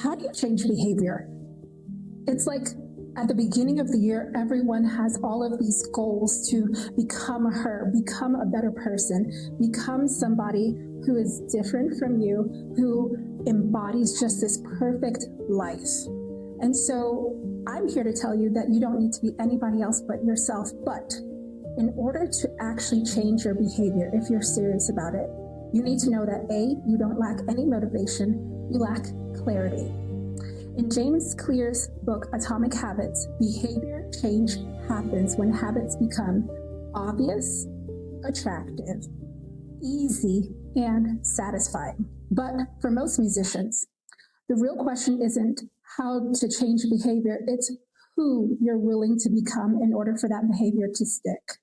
how do you change behavior? It's like at the beginning of the year, everyone has all of these goals to become become a better person, become somebody who is different from you, who embodies just this perfect life. And so I'm here to tell you that you don't need to be anybody else but yourself. But in order to actually change your behavior, if you're serious about it, you need to know that A, you don't lack any motivation, you lack clarity. In James Clear's book, Atomic Habits, behavior change happens when habits become obvious, attractive, easy, and satisfying. But for most musicians, the real question isn't how to change behavior, it's who you're willing to become in order for that behavior to stick.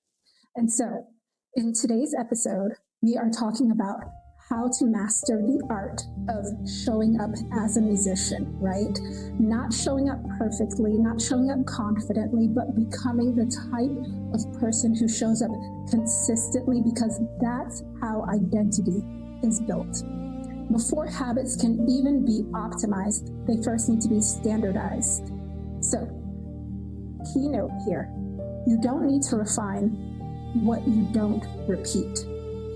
And so, in today's episode, we are talking about how to master the art of showing up as a musician, right? Not showing up perfectly, not showing up confidently, but becoming the type of person who shows up consistently, because that's how identity is built. Before habits can even be optimized, they first need to be standardized. So, keynote here, you don't need to refine what you don't repeat.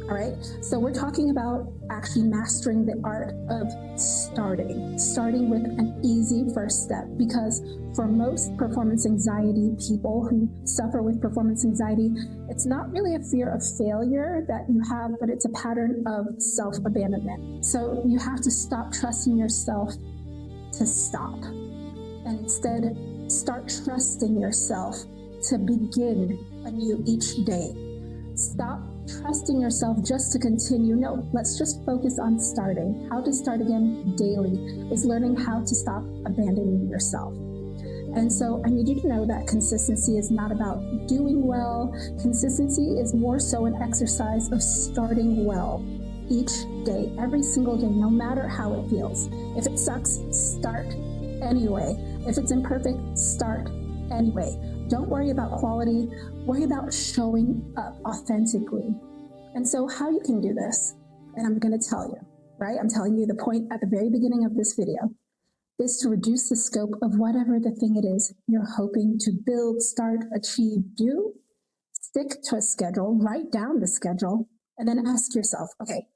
All right, so we're talking about actually mastering the art of starting with an easy first step, because for most performance anxiety people who suffer with performance anxiety, it's not really a fear of failure that you have, but it's a pattern of self-abandonment. So you have to stop trusting yourself to stop, and instead start trusting yourself to begin anew each day. Stop trusting yourself just to continue. No, let's just focus on starting. How to start again daily is learning how to stop abandoning yourself. And so I need you to know that consistency is not about doing well. Consistency is more so an exercise of starting well each day, every single day, no matter how it feels. If it sucks, start anyway. If it's imperfect, start anyway. Don't worry about quality, worry about showing up authentically. And so how you can do this, and I'm going to tell you, right? I'm telling you the point at the very beginning of this video is to reduce the scope of whatever the thing it is you're hoping to build, start, achieve, do. Stick to a schedule, write down the schedule, and then ask yourself, okay,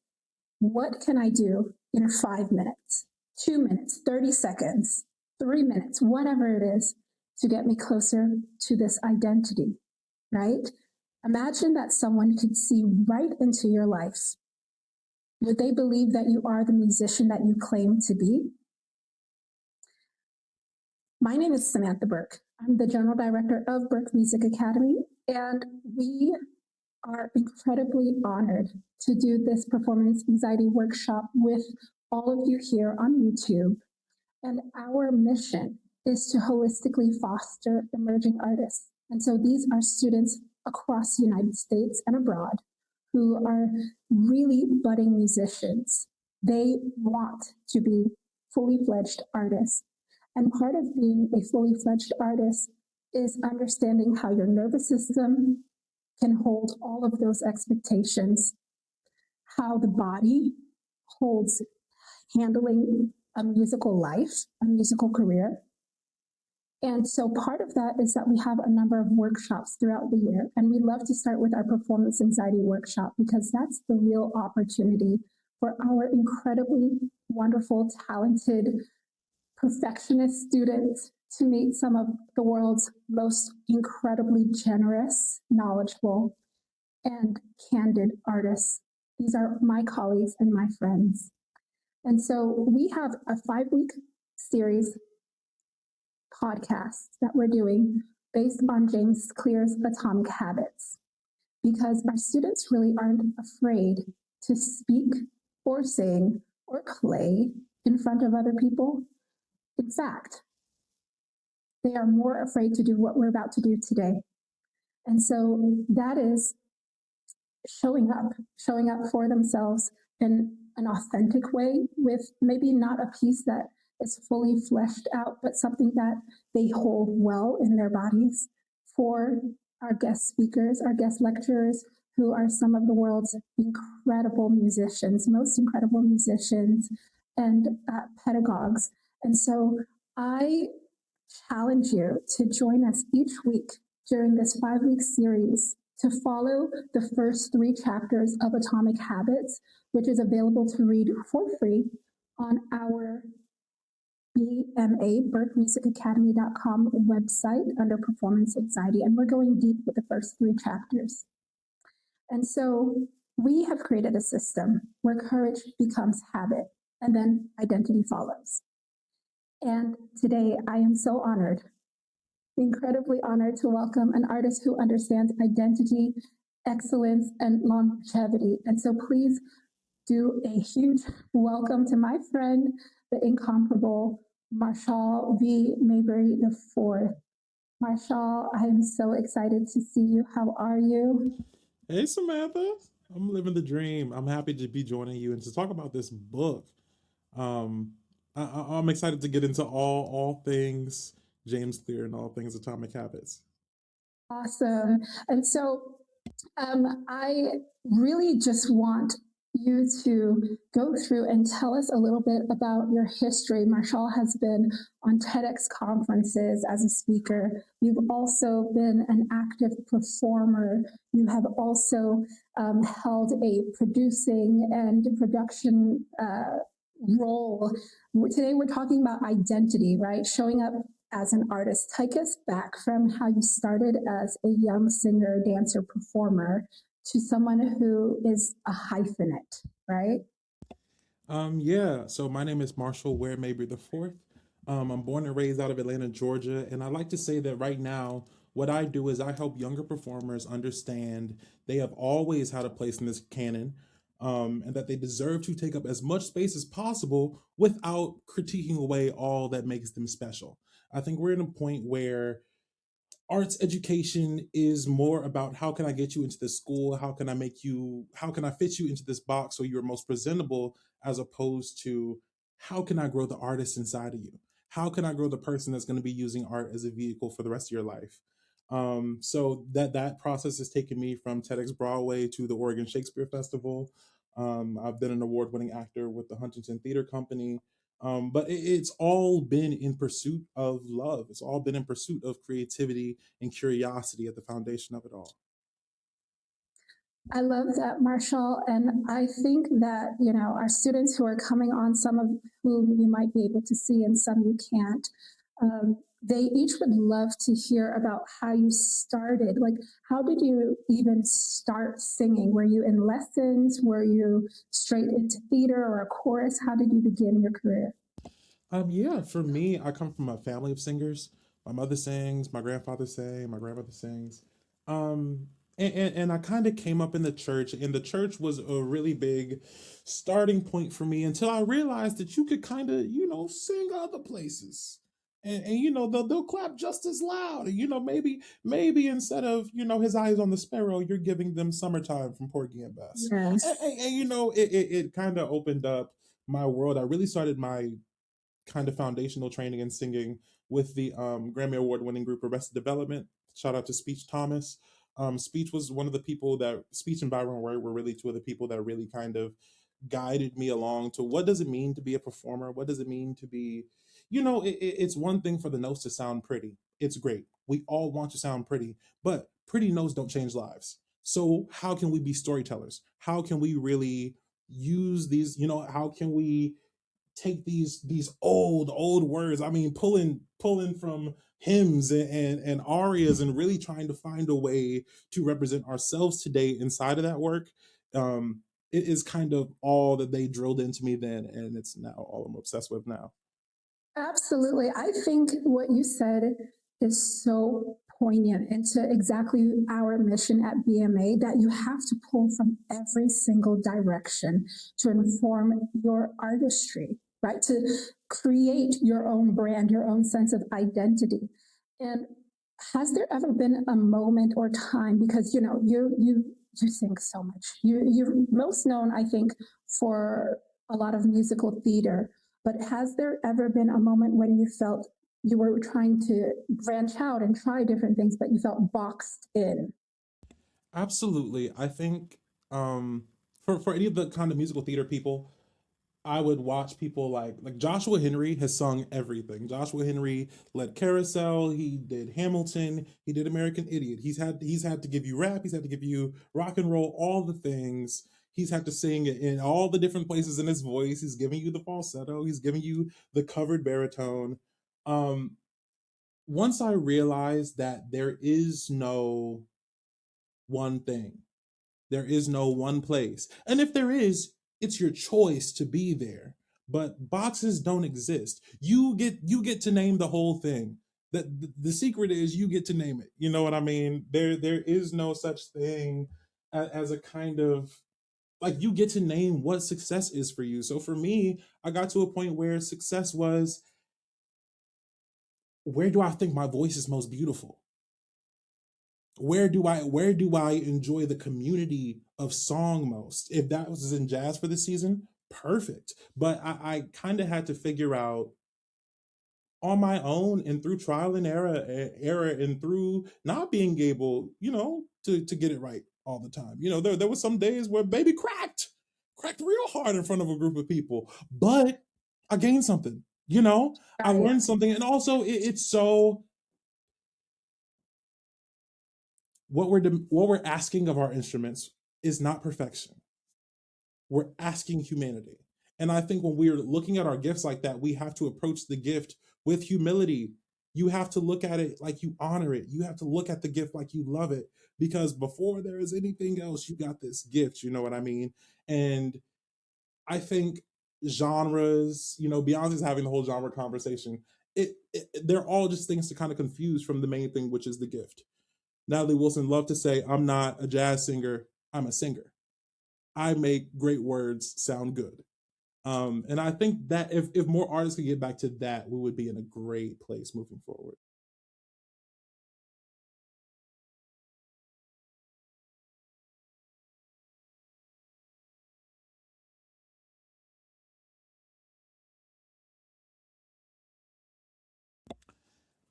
what can I do in 5 minutes, 2 minutes, 30 seconds, 3 minutes, whatever it is, to get me closer to this identity, right? Imagine that someone could see right into your life. Would they believe that you are the musician that you claim to be? My name is Samantha Burke. I'm the General Director of Burke Music Academy, and we are incredibly honored to do this performance anxiety workshop with all of you here on YouTube. And our mission is to holistically foster emerging artists. And so these are students across the United States and abroad who are really budding musicians. They want to be fully fledged artists. And part of being a fully fledged artist is understanding how your nervous system can hold all of those expectations, how the body holds handling a musical life, a musical career. And so part of that is that we have a number of workshops throughout the year. And we love to start with our performance anxiety workshop, because that's the real opportunity for our incredibly wonderful, talented, perfectionist students to meet some of the world's most incredibly generous, knowledgeable, and candid artists. These are my colleagues and my friends. And so we have a 5-week series podcast that we're doing based on James Clear's Atomic Habits, because our students really aren't afraid to speak or sing or play in front of other people. In fact, they are more afraid to do what we're about to do today. And so that is showing up for themselves in an authentic way, with maybe not a piece that is fully fleshed out, but something that they hold well in their bodies. For our guest speakers, our guest lecturers, who are some of the world's incredible musicians, most incredible musicians and pedagogues. And so I challenge you to join us each week during this 5-week series to follow the first 3 chapters of Atomic Habits, which is available to read for free on our BMA Burke Music Academy.com website under Performance Anxiety. And we're going deep with the first 3 chapters. And so we have created a system where courage becomes habit and then identity follows. And today I am so honored, incredibly honored to welcome an artist who understands identity, excellence, and longevity. And so please do a huge welcome to my friend, the incomparable Marshall V. Mabry IV. Marshall, I am so excited to see you. How are you? Hey, Samantha. I'm living the dream. I'm happy to be joining you and to talk about this book. Um, I'm excited to get into all things James Clear and all things Atomic Habits. Awesome. And so I really just want you to go through and tell us a little bit about your history. Marshall has been on TEDx conferences as a speaker. You've also been an active performer. You have also held a producing and production role. Today we're talking about identity, right? Showing up as an artist. Take us back from how you started as a young singer, dancer, performer to someone who is a hyphenate, right? Yeah. So my name is Marshall Ware Mabry IV. I'm born and raised out of Atlanta, Georgia, and I like to say that right now, what I do is I help younger performers understand they have always had a place in this canon, and that they deserve to take up as much space as possible without critiquing away all that makes them special. I think we're at a point where arts education is more about how can I get you into this school? How can I fit you into this box so you're most presentable, as opposed to how can I grow the artist inside of you? How can I grow the person that's going to be using art as a vehicle for the rest of your life? So that process has taken me from TEDx Broadway to the Oregon Shakespeare Festival. I've been an award-winning actor with the Huntington Theater Company. But it's all been in pursuit of love. It's all been in pursuit of creativity and curiosity at the foundation of it all. I love that, Marshall. And I think that, our students who are coming on, some of whom you might be able to see and some you can't, they each would love to hear about how you started. Like, how did you even start singing? Were you in lessons? Were you straight into theater or a chorus? How did you begin your career? Yeah, for me, I come from a family of singers. My mother sings, my grandfather sang, my grandmother sings. Um, and I kind of came up in the church, and the church was a really big starting point for me until I realized that you could kind of, sing other places. And they'll clap just as loud. And maybe instead of his eyes on the sparrow, you're giving them summertime from Porgy and Bess. Yes. It kind of opened up my world. I really started my kind of foundational training in singing with the Grammy Award winning group Arrested Development. Shout out to Speech Thomas. Speech was one of the people that Speech and Byron Wright were really two of the people that really kind of guided me along to what does it mean to be a performer? What does it mean to be, it's one thing for the notes to sound pretty. It's great. We all want to sound pretty, but pretty notes don't change lives. So how can we be storytellers? How can we really use these, how can we take these old words, I mean pulling from hymns and arias, and really trying to find a way to represent ourselves today inside of that work. It is kind of all that they drilled into me then, and it's now all I'm obsessed with now. Absolutely. I think what you said is so poignant into exactly our mission at BMA, that you have to pull from every single direction to inform your artistry, right? To create your own brand, your own sense of identity. And has there ever been a moment or time, because you sing so much. You're most known, I think, for a lot of musical theater, but has there ever been a moment when you felt you were trying to branch out and try different things, but you felt boxed in? Absolutely. I think for any of the kind of musical theater people, I would watch people like Joshua Henry has sung everything. Joshua Henry led Carousel, he did Hamilton, he did American Idiot. He's had to give you rap, he's had to give you rock and roll, all the things. He's had to sing in all the different places in his voice. He's giving you the falsetto, he's giving you the covered baritone. Um, Once I realized that there is no one thing, there is no one place. And if there is, it's your choice to be there. But boxes don't exist. You get to name the whole thing. The secret is you get to name it. You know what I mean? There is no such thing as a kind of, like, you get to name what success is for you. So for me, I got to a point where success was, where do I think my voice is most beautiful? Where do I enjoy the community of song most? If that was in jazz for the season, perfect. But I kind of had to figure out on my own and through trial and error and through not being able, to get it right all the time. There was some days where baby cracked real hard in front of a group of people, but I gained something. I Right. learned something, and also it's so, what we're asking of our instruments is not perfection. We're asking humanity. And I think when we're looking at our gifts like that, we have to approach the gift with humility. You have to look at it like you honor it. You have to look at the gift like you love it. Because before there is anything else, you got this gift. You know what I mean? And I think genres, Beyonce's having the whole genre conversation. They're all just things to kind of confuse from the main thing, which is the gift. Natalie Wilson loved to say, I'm not a jazz singer, I'm a singer. I make great words sound good. And I think that if more artists could get back to that, we would be in a great place moving forward.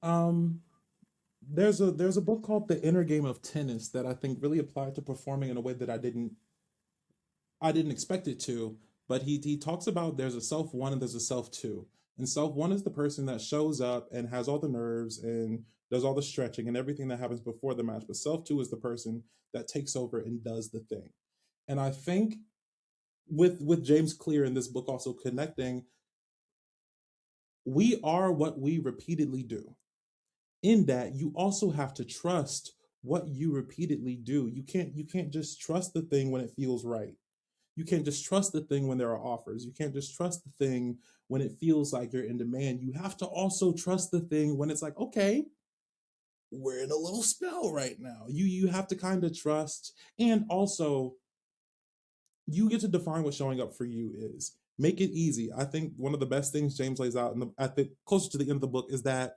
Um, there's a book called The Inner Game of Tennis that I think really applied to performing in a way that I didn't expect it to. But he talks about, there's a self one and there's a self two. And self one is the person that shows up and has all the nerves and does all the stretching and everything that happens before the match. But self two is the person that takes over and does the thing. And I think with James Clear in this book also connecting, we are what we repeatedly do. In that, you also have to trust what you repeatedly do. You can't just trust the thing when it feels right. You can't just trust the thing when there are offers. You can't just trust the thing when it feels like you're in demand. You have to also trust the thing when it's like, okay, we're in a little spell right now. You have to kind of trust, and also you get to define what showing up for you is. Make it easy. I think one of the best things James lays out at the closer to the end of the book is that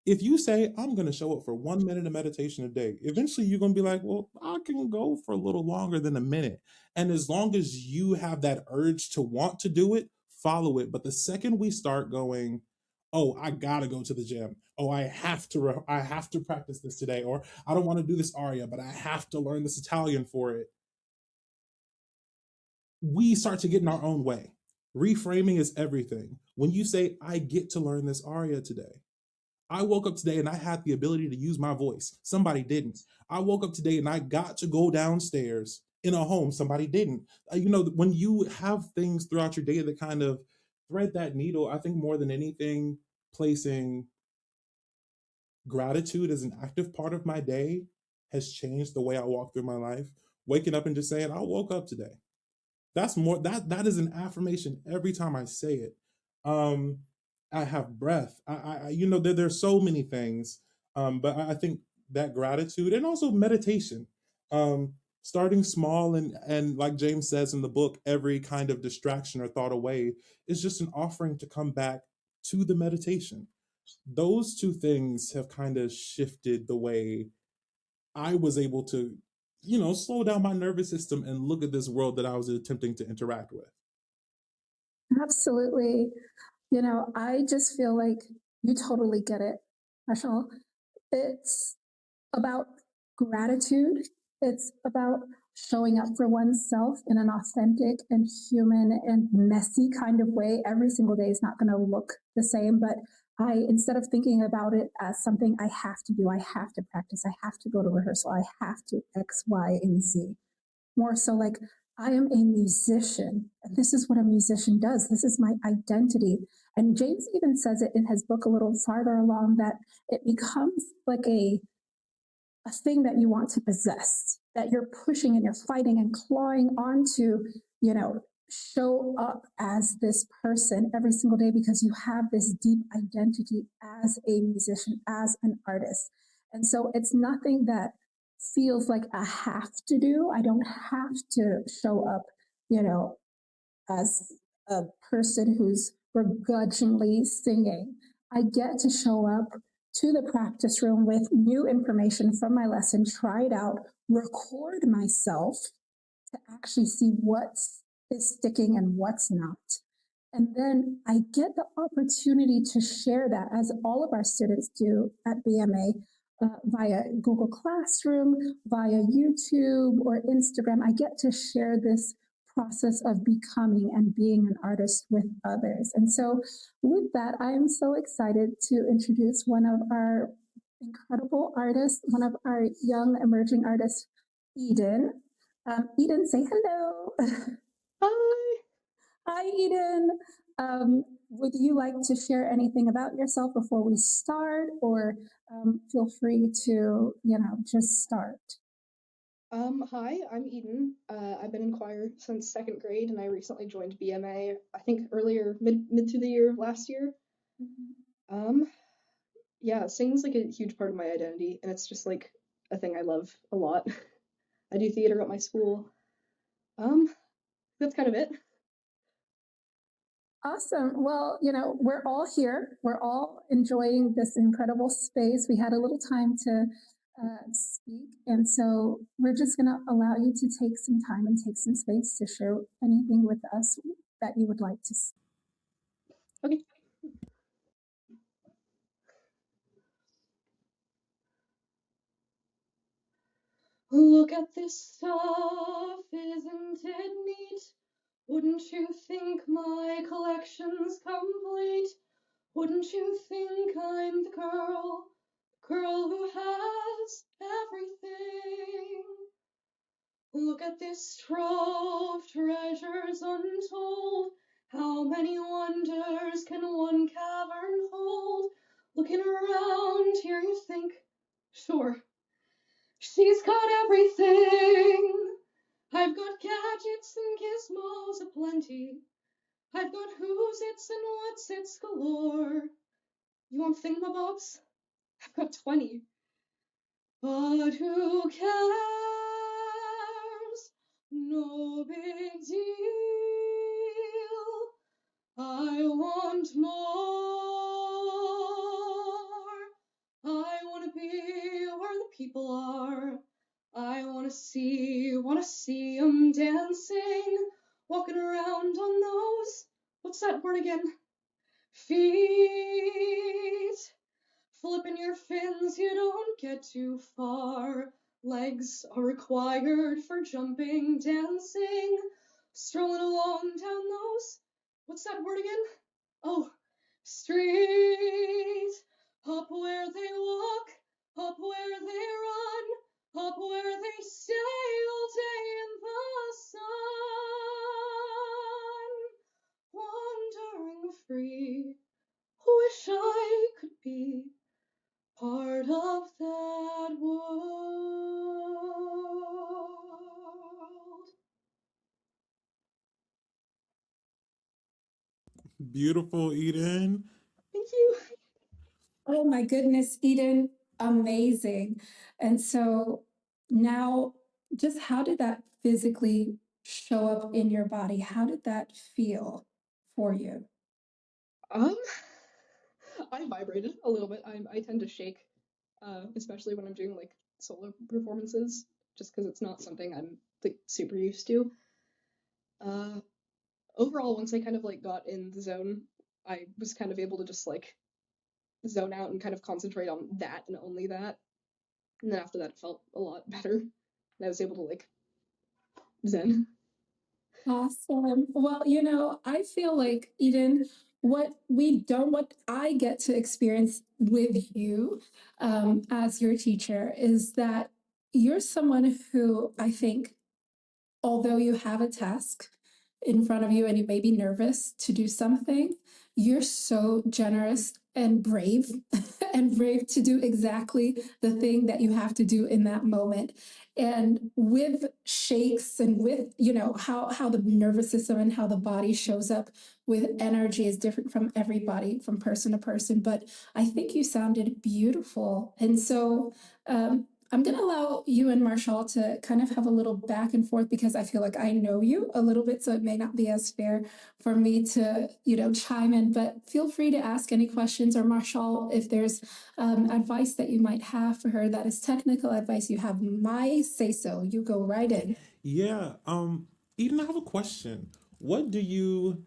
if you say, I'm going to show up for 1 minute of meditation a day, eventually you're going to be like, well, I can go for a little longer than a minute. And as long as you have that urge to want to do it, follow it. But the second we start going, oh, I got to go to the gym. Oh, I have to practice this today. Or I don't want to do this aria, but I have to learn this Italian for it. We start to get in our own way. Reframing is everything. When you say, I get to learn this aria today, I woke up today and I had the ability to use my voice. Somebody didn't. I woke up today and I got to go downstairs in a home. Somebody didn't. When you have things throughout your day that kind of thread that needle, I think more than anything, placing gratitude as an active part of my day has changed the way I walk through my life. Waking up and just saying, I woke up today. That is an affirmation every time I say it. Um, I have breath. There's so many things. But I think that gratitude and also meditation. Starting small and like James says in the book, every kind of distraction or thought away is just an offering to come back to the meditation. Those two things have kind of shifted the way I was able to, slow down my nervous system and look at this world that I was attempting to interact with. Absolutely. I just feel like you totally get it, Marshall. It's about gratitude. It's about showing up for oneself in an authentic and human and messy kind of way. Every single day is not going to look the same, but instead of thinking about it as something I have to do, I have to practice, I have to go to rehearsal, I have to X, Y, and Z. More so like, I am a musician, and this is what a musician does. This is my identity. And James even says it in his book a little farther along, that it becomes like a thing that you want to possess, that you're pushing and you're fighting and clawing onto, show up as this person every single day, because you have this deep identity as a musician, as an artist. And so it's nothing that feels like a have to do. I don't have to show up, as a person who's begrudgingly singing. I get to show up to the practice room with new information from my lesson, try it out, record myself to actually see what is sticking and what's not. And then I get the opportunity to share that, as all of our students do at BMA, via Google Classroom, via YouTube or Instagram. I get to share this process of becoming and being an artist with others. And so with that, I am so excited to introduce one of our incredible artists, one of our young emerging artists, Edyn. Edyn, say hello. Hi. Hi, Edyn. Would you like to share anything about yourself before we start, or feel free to, just start? Hi, I'm Edyn. I've been in choir since second grade, and I recently joined BMA, I think earlier, mid to the year last year. Yeah, singing's like a huge part of my identity, and it's just like a thing I love a lot. I do theater at my school. That's kind of it. Awesome. Well, we're all here. We're all enjoying this incredible space. We had a little time to speak, and so we're just going to allow you to take some time and take some space to share anything with us that you would like to say. Okay. Look at this stuff, isn't it neat? Wouldn't you think my collection's complete? Wouldn't you think I'm the girl who has everything? Look at this trove, treasures untold. How many wonders can one cavern hold? Looking around here you think, sure, she's got everything. I've got gadgets and gizmos aplenty. I've got who's its and what's its galore. You want thingamabobs? I've got 20. But who cares? No big deal. I want more. I want to be where the people are. I want to see 'em dancing, walking around on those, what's that word again? Feet. Flipping your fins, you don't get too far. Legs are required for jumping, dancing, strolling along down those, what's that word again? Oh, street. Up where they walk, up where they run, up where they stay all day in the sun. Wandering free, wish I could be part of that world. Beautiful, Edyn. Thank you. Oh my goodness, Edyn, amazing. And so now, just how did that physically show up in your body? How did that feel for you? I vibrated a little bit. I tend to shake, especially when I'm doing like solo performances, just because it's not something I'm like super used to. Overall, once I kind of like got in the zone, I was kind of able to just like zone out and kind of concentrate on that and only that. And then after that, it felt a lot better. And I was able to like zen. Awesome. Well, I feel like, Edyn, what I get to experience with you as your teacher is that you're someone who I think, although you have a task in front of you and you may be nervous to do something, you're so generous and brave and brave to do exactly the thing that you have to do in that moment. And with shakes and with, how the nervous system and how the body shows up with energy is different from everybody, from person to person. But I think you sounded beautiful. And so, I'm going to allow you and Marshall to kind of have a little back and forth because I feel like I know you a little bit, so it may not be as fair for me to, chime in, but feel free to ask any questions, or Marshall, if there's advice that you might have for her that is technical advice, you have my say so. You go right in. Yeah. Eden, I have a question. What do you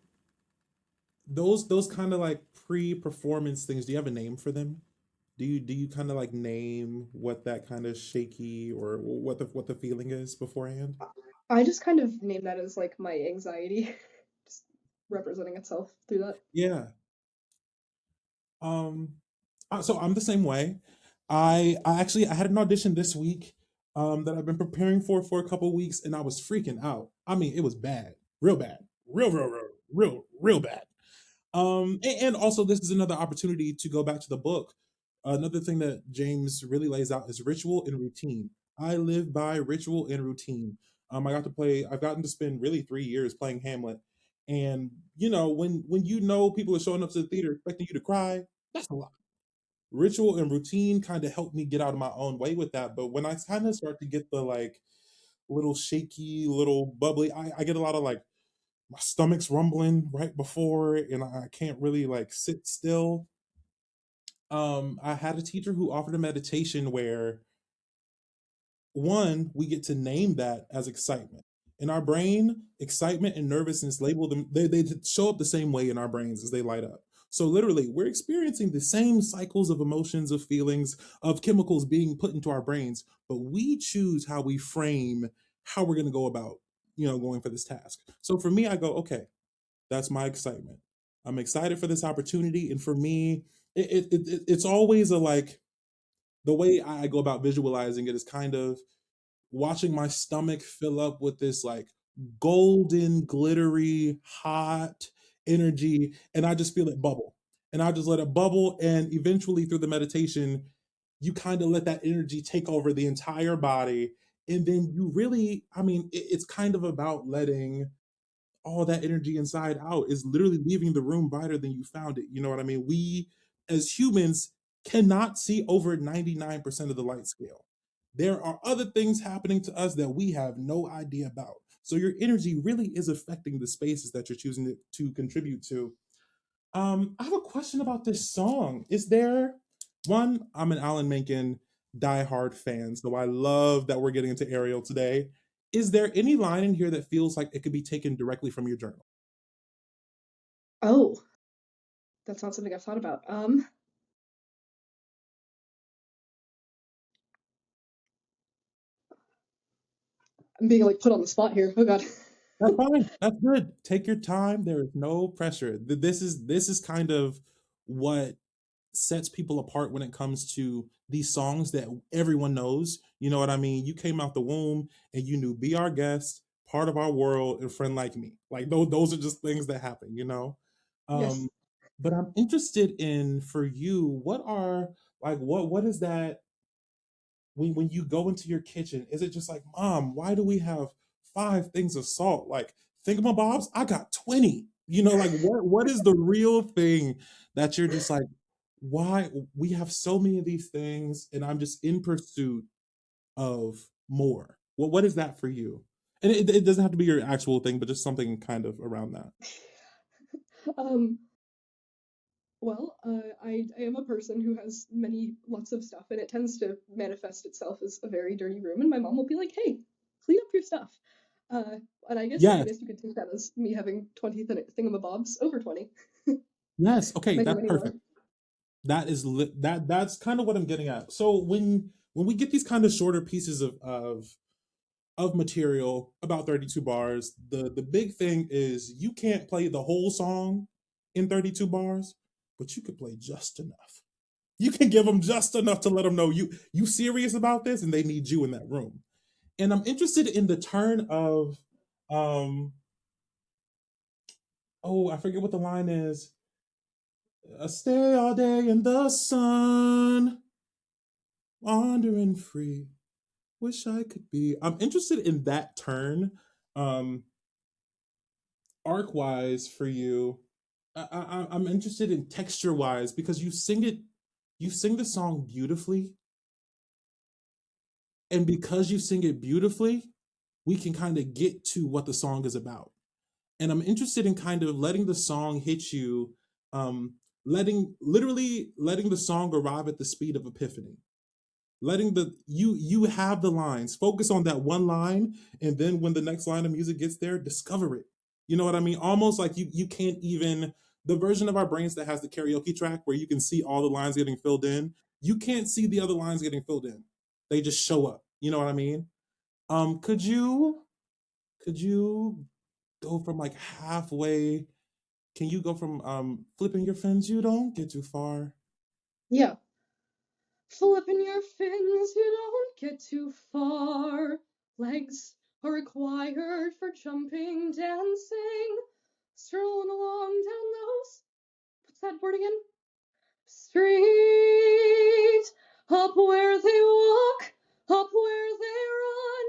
those kind of like pre-performance things, do you have a name for them? Do you kind of like name what that kind of shaky or what the feeling is beforehand? I just kind of name that as like my anxiety, just representing itself through that. Yeah. Um, so I'm the same way. I had an audition this week that I've been preparing for a couple weeks, and I was freaking out. I mean, it was bad, real bad, real bad. And also, this is another opportunity to go back to the book. Another thing that James really lays out is ritual and routine. I live by ritual and routine. I've gotten to spend really 3 years playing Hamlet. And when people are showing up to the theater expecting you to cry, that's a lot. Ritual and routine kind of helped me get out of my own way with that. But when I kind of start to get the like little shaky, little bubbly, I get a lot of like my stomach's rumbling right before, and I can't really like sit still. I had a teacher who offered a meditation where one, we get to name that as excitement. In our brain, excitement and nervousness label them, they show up the same way in our brains as they light up. So literally, we're experiencing the same cycles of emotions, of feelings, of chemicals being put into our brains, but we choose how we frame how we're going to go about, going for this task. So for me, I go, okay, that's my excitement. I'm excited for this opportunity, and for me, it's always a like the way I go about visualizing it is kind of watching my stomach fill up with this like golden, glittery, hot energy, and I just feel it bubble. And I just let it bubble, and eventually through the meditation, you kind of let that energy take over the entire body. And then you really, I mean, it's kind of about letting all that energy inside out, is literally leaving the room brighter than you found it. You know what I mean? We as humans cannot see over 99% of the light scale. There are other things happening to us that we have no idea about. So your energy really is affecting the spaces that you're choosing to contribute to. I have a question about this song. Is there one? I'm an Alan Menken diehard fan, so I love that we're getting into Ariel today. Is there any line in here that feels like it could be taken directly from your journal? Oh, that's not something I've thought about. I'm being like put on the spot here. Oh God. That's fine. That's good. Take your time. There is no pressure. This is kind of what sets people apart when it comes to these songs that everyone knows. You know what I mean? You came out the womb and you knew "Be Our Guest," "Part of Our World," and "Friend Like Me." Like those are just things that happen. Yes. Um, but I'm interested in, for you, what are like what is that when you go into your kitchen? Is it just like, Mom, why do we have 5 things of salt? Like thingamabobs, I got 20. Like what is the real thing that you're just like, why we have so many of these things and I'm just in pursuit of more? What is that for you? And it doesn't have to be your actual thing, but just something kind of around that. Um, well, I am a person who has lots of stuff, and it tends to manifest itself as a very dirty room. And my mom will be like, "Hey, clean up your stuff." And I Yes. guess you could take that as me having 20 thingamabobs over 20. Yes. Okay, Many, that's many more. perfect. That's kind of what I'm getting at. So when we get these kind of shorter pieces of of material, about 32 bars. The big thing is you can't play the whole song in 32 bars, but you could play just enough. You can give them just enough to let them know you serious about this and they need you in that room. And I'm interested in the turn of um oh, I forget what the line is. Stay all day in the sun, wandering free. Wish I could be. I'm interested in that turn, um, arc wise for you. I'm interested in texture wise because you sing the song beautifully, and because you sing it beautifully, we can kind of get to what the song is about. And I'm interested in kind of letting the song hit you, um, literally letting the song arrive at the speed of epiphany. Letting the you have the lines, focus on that one line, and then when the next line of music gets there, discover it. You know what I mean? Almost like you can't even, the version of our brains that has the karaoke track where you can see all the lines getting filled in, you can't see the other lines getting filled in. They just show up. You know what I mean? Could you go from like halfway? Can you go from flipping your fins? You don't get too far. Yeah. Flipping your fins, you don't get too far. Legs are required for jumping, dancing, strolling along down those, what's that word again? Street, up where they walk, up where they run,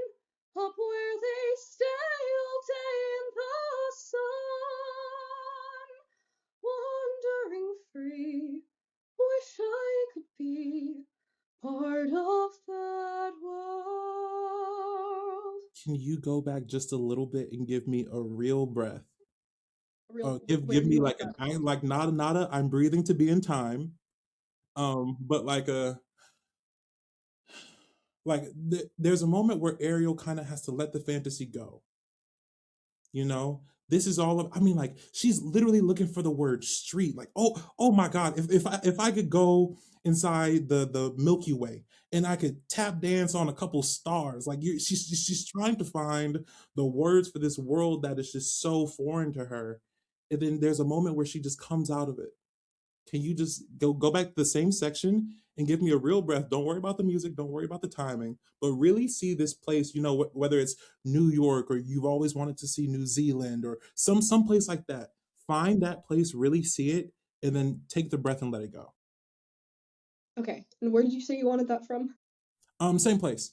up where they stay all day in the sun. Wandering free, wish I could be part of that world. Can you go back just a little bit and give me a real breath? Give Where do me you like want that? I like nada. I'm breathing to be in time. But there's a moment where Ariel kind of has to let the fantasy go. You know, this is all of. I mean, like she's literally looking for the word street. Like, oh my God, if I could go inside the Milky Way and I could tap dance on a couple stars, like she's trying to find the words for this world that is just so foreign to her. And then there's a moment where she just comes out of it. Can you just go back to the same section and give me a real breath? Don't worry about the music, don't worry about the timing, but really see this place, you know, whether it's New York or you've always wanted to see New Zealand or some place like that. Find that place, really see it, and then take the breath and let it go. Okay, and where did you say you wanted that from? Same place.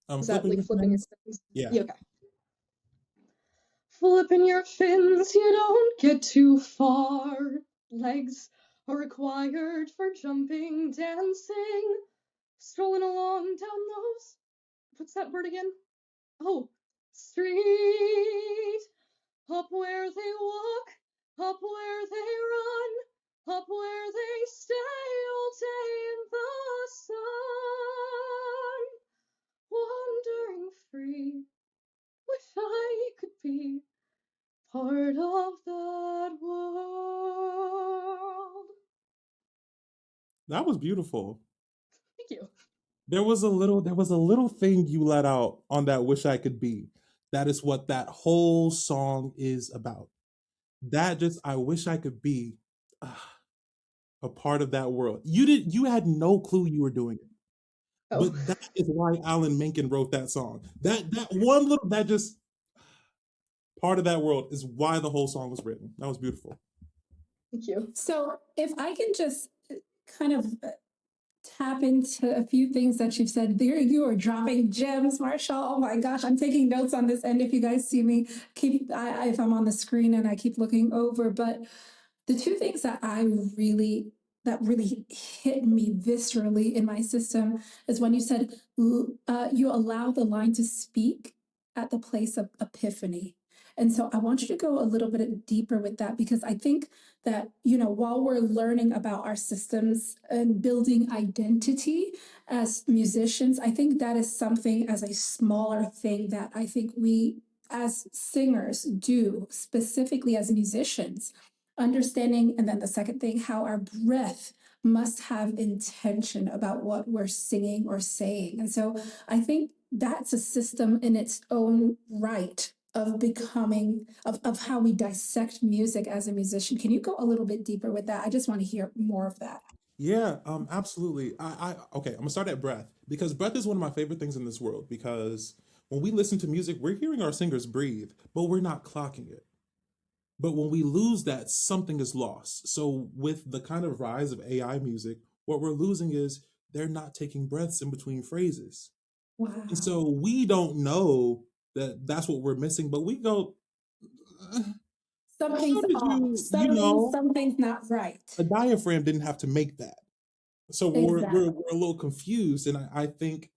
Is that Flipping like your flipping your fins. fins? Yeah. Yeah, okay. Flipping your fins, you don't get too far. Legs are required for jumping, dancing, strolling along down those, what's that word again? Oh, street, up where they walk, up where they run, up where they stay all day in the sun. Wandering free, wish I could be part of that world. That was beautiful. Thank you. There was a little thing you let out on that wish I could be. That is what that whole song is about. That just I wish I could be a part of that world. You had no clue you were doing it. Oh, But that is why Alan Menken wrote that song. That one little that just part of that world is why the whole song was written. That was beautiful. thank you. So if I can just kind of tap into a few things that you've said. There you are dropping gems, Marshall. Oh my gosh, I'm taking notes on this end. If you guys see me, if I'm on the screen and I keep looking over. But the two things that that really hit me viscerally in my system is when you said you allow the line to speak at the place of epiphany. And so I want you to go a little bit deeper with that because I think that, you know, while we're learning about our systems and building identity as musicians, I think that is something as a smaller thing that I think we as singers do, specifically as musicians, understanding. And then the second thing, how our breath must have intention about what we're singing or saying. And so I think that's a system in its own right of becoming of how we dissect music as a musician. Can you go a little bit deeper with that? I just want to hear more of that. Yeah, absolutely. Okay, I'm gonna start at breath because breath is one of my favorite things in this world because when we listen to music, we're hearing our singers breathe, but we're not clocking it. But when we lose that, something is lost. So with the kind of rise of AI music, what we're losing is they're not taking breaths in between phrases. And Wow. so we don't know that that's what we're missing, but we go, "Uh, how Something's did off. you, you know, Something's not a right. diaphragm didn't have to make that." So Exactly. we're a little confused. And I think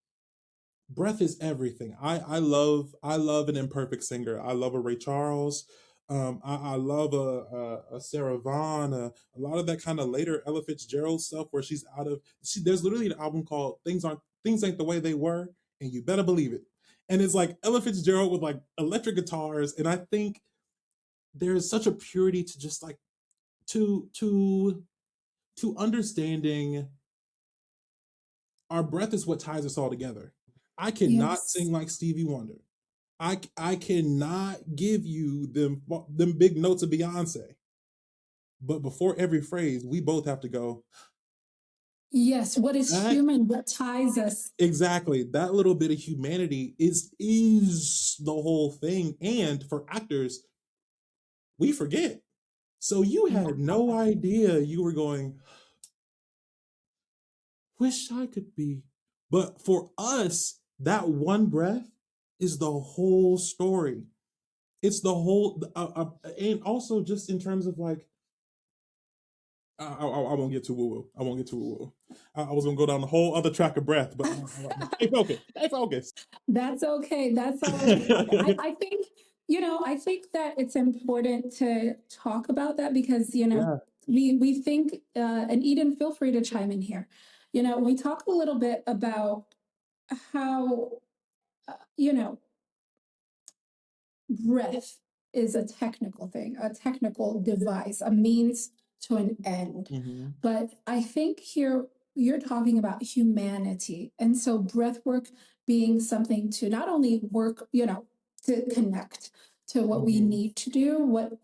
breath is everything. I love an imperfect singer. I love a Ray Charles. I love a Sarah Vaughan. A lot of that kind of later Ella Fitzgerald stuff where she's out of. There's literally an album called Things Ain't the Way They Were, and you better believe it. And it's like Ella Fitzgerald with like electric guitars, and I think there's such a purity to just like to to to understanding our breath is what ties us all together. I cannot Yes. sing like Stevie Wonder. I cannot give you them big notes of Beyonce. But before every phrase, we both have to go, Yes. What is that human? What ties us? exactly. That little bit of humanity is the whole thing. And for actors, we forget. So you had no idea you were going, wish I could be. But for us, that one breath is the whole story. It's the whole, and also just in terms of like, I won't get too woo woo. I won't get too woo woo. I was gonna go down the whole other track of breath, but stay focused. Stay focused. That's okay. That's all right. I think, I think that it's important to talk about that because, Yeah. we think, and Eden, feel free to chime in here. We talk a little bit about how, you know, breath is a technical thing, a technical device, a means to an end. Hmm. But I think here you're talking about humanity. And so breath work being something to not only work, to connect to what we Hmm. need to do, what,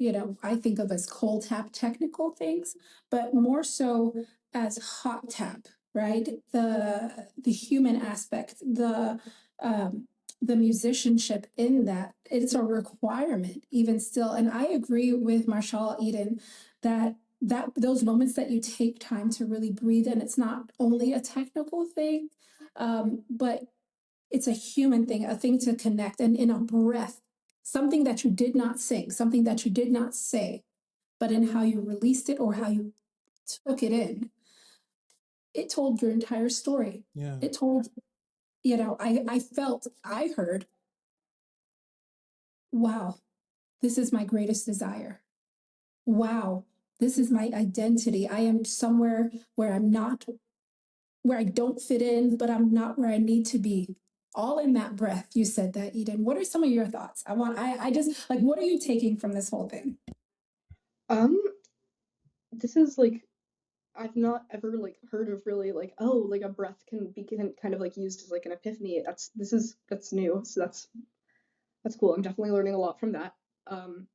I think of as cold tap technical things, but more so as hot tap, right? The human aspect, the musicianship in that, it's a requirement even still. And I agree with Marshall, Eden, that those moments that you take time to really breathe in, it's not only a technical thing, but it's a human thing, a thing to connect. And in a breath, something that you did not sing, something that you did not say, but in how you released it or how you took it in, it told your entire story. Yeah. It told, I felt, I heard, wow, this is my greatest desire. Wow, this is my identity. I am somewhere where I'm not, where I don't fit in, but I'm not where I need to be. All in that breath. You said that, Eden. What are some of your thoughts? I just like, what are you taking from this whole thing? Um, this is like I've not ever like heard of really like like a breath can kind of like used as like an epiphany. That's new, so that's cool. I'm definitely learning a lot from that. Um,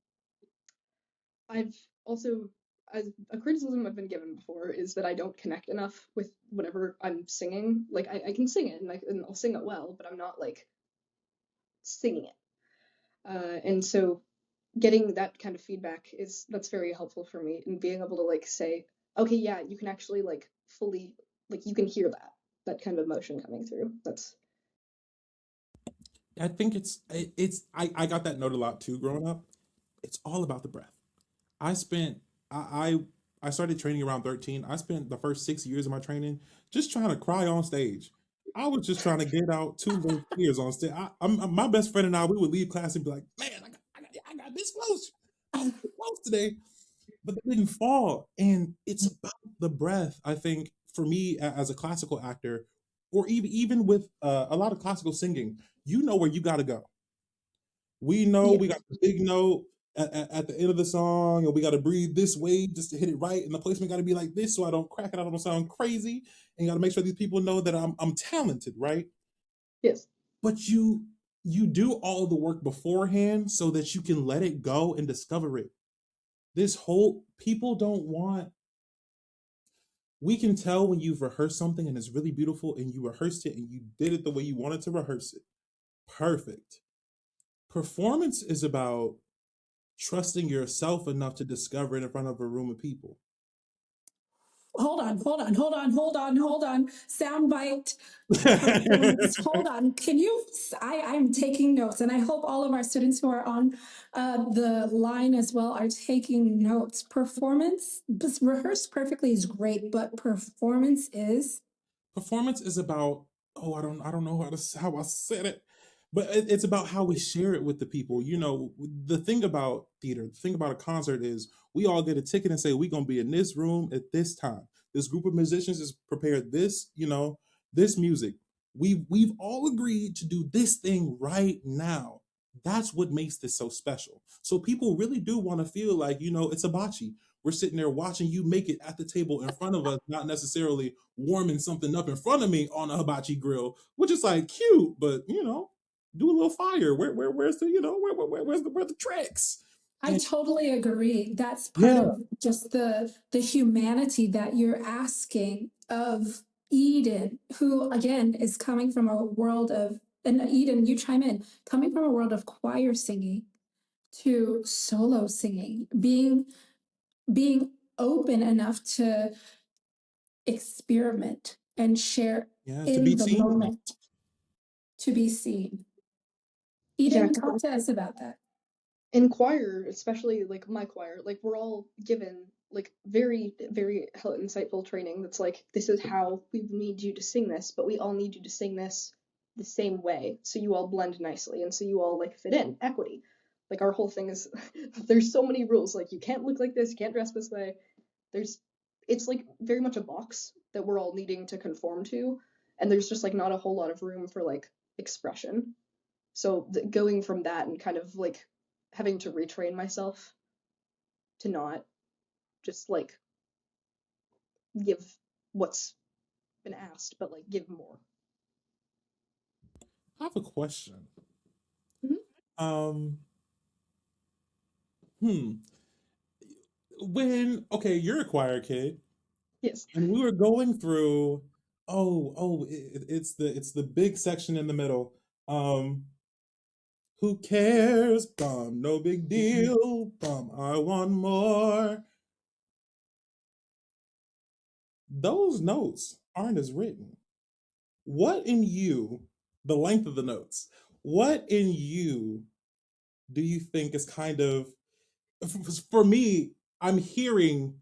I've also as a criticism I've been given before is that I don't connect enough with whatever I'm singing. Like I can sing it and I'll sing it well, but I'm not like singing it. And so getting that kind of feedback that's very helpful for me and being able to like say, okay, yeah, you can actually like fully like you can hear that kind of emotion coming through. That's I think I got that note a lot too growing up. It's all about the breath. I spent I started training around 13. I spent the first 6 years of my training just trying to cry on stage. I was just trying to get out two of those tears on stage. My best friend and I, we would leave class and be like, "Man, I got this close. I got this close today," but they didn't fall. And it's about the breath. I think for me as a classical actor, or even with a lot of classical singing, you know where you got to go. We know we got Yes. the big note at the end of the song, and we got to breathe this way just to hit it right, and the placement got to be like this so I don't crack it out, I don't sound crazy, and you got to make sure these people know that I'm talented, right? yes. but you do all the work beforehand so that you can let it go and discover it. This whole people don't want we can tell when you've rehearsed something and it's really beautiful and you rehearsed it and you did it the way you wanted to rehearse it. Perfect. Performance is about trusting yourself enough to discover it in front of a room of people. Hold on. Soundbite. Performance. Hold on. Can you? I'm taking notes, and I hope all of our students who are on the line as well are taking notes. Performance, rehearsed perfectly is great, but performance is. Performance is about I don't know how I said it, but it's about how we share it with the people. You know, the thing about theater, the thing about a concert is we all get a ticket and say we're gonna be in this room at this time. This group of musicians is prepared this, this music. We've all agreed to do this thing right now. That's what makes this so special. So people really do want to feel like, it's a bocce. We're sitting there watching you make it at the table in front of us, not necessarily warming something up in front of me on a hibachi grill, which is like cute, but do a little fire. Where's the where's the tricks? I totally agree. That's part Yeah, of just the humanity that you're asking of Edyn, who again is coming from a world of, and Edyn, you chime in, coming from a world of choir singing to solo singing, being open enough to experiment and share yeah, to be in the seen. moment, to be seen. Yeah, Edyn, talk to us about that. in choir, especially like my choir, like we're all given like very, very insightful training that's like, this is how we need you to sing this, but we all need you to sing this the same way. So you all blend nicely and so you all like fit in, equity. Like our whole thing is there's so many rules, like you can't look like this, you can't dress this way. It's like very much a box that we're all needing to conform to. And there's just like not a whole lot of room for like expression. So going from that and kind of like having to retrain myself to not just like give what's been asked, but like give more. I have a question. Mhm. Um, hmm. You're a choir kid, Yes. and we were going through. It's the big section in the middle. Um, who cares? Bum, no big deal. Bum, I want more. Those notes aren't as written. What in you, the length of the notes, what in you do you think is kind of, for me, I'm hearing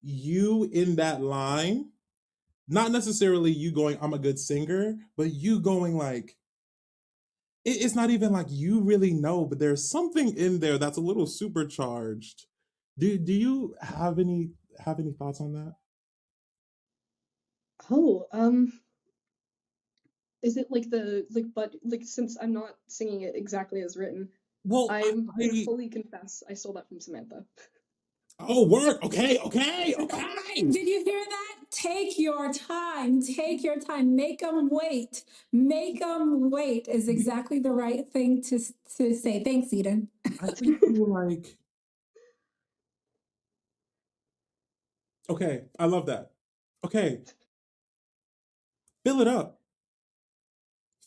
you in that line, not necessarily you going, I'm a good singer, but you going like, it's not even like you really know, but there's something in there that's a little supercharged. Do you have any thoughts on that? Oh, is it like the like but like since I'm not singing it exactly as written, Well, I'm gonna fully confess I stole that from Samantha. oh, work. Okay, okay, Okay, okay. did you hear that? Take your time. Take your time. Make them wait. Make them wait is exactly the right thing to say. Thanks, Edyn. I think you were like, okay, I love that. Okay, fill it up.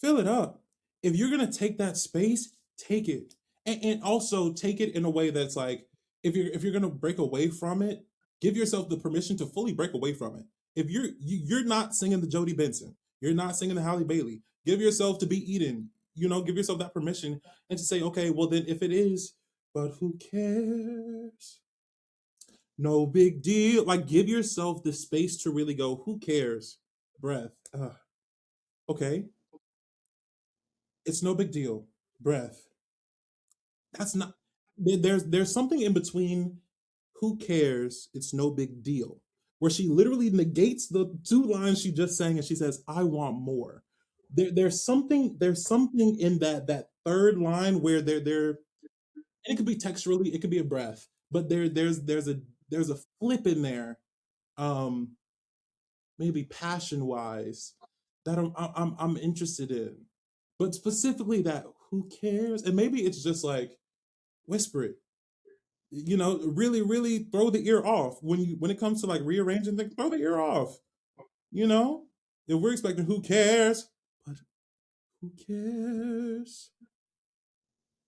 Fill it up. If you're gonna take that space, take it, and also take it in a way that's like, if you're gonna break away from it, give yourself the permission to fully break away from it. If you're not singing the Jody Benson, you're not singing the Halle Bailey. Give yourself to be Edyn. Give yourself that permission and to say, okay, well then if it is, but who cares? No big deal. Like give yourself the space to really go, who cares? Breath. Okay, it's no big deal. Breath. That's not there's something in between who cares, it's no big deal. Where she literally negates the two lines she just sang and she says, I want more. There's something in that third line where there and it could be texturally, it could be a breath, but there's a flip in there, um, maybe passion wise, that I'm interested in. but specifically that who cares? And maybe it's just like whisper it. Really, really throw the ear off when it comes to like rearranging things. Throw the ear off. You know, if we're expecting who cares, but who cares?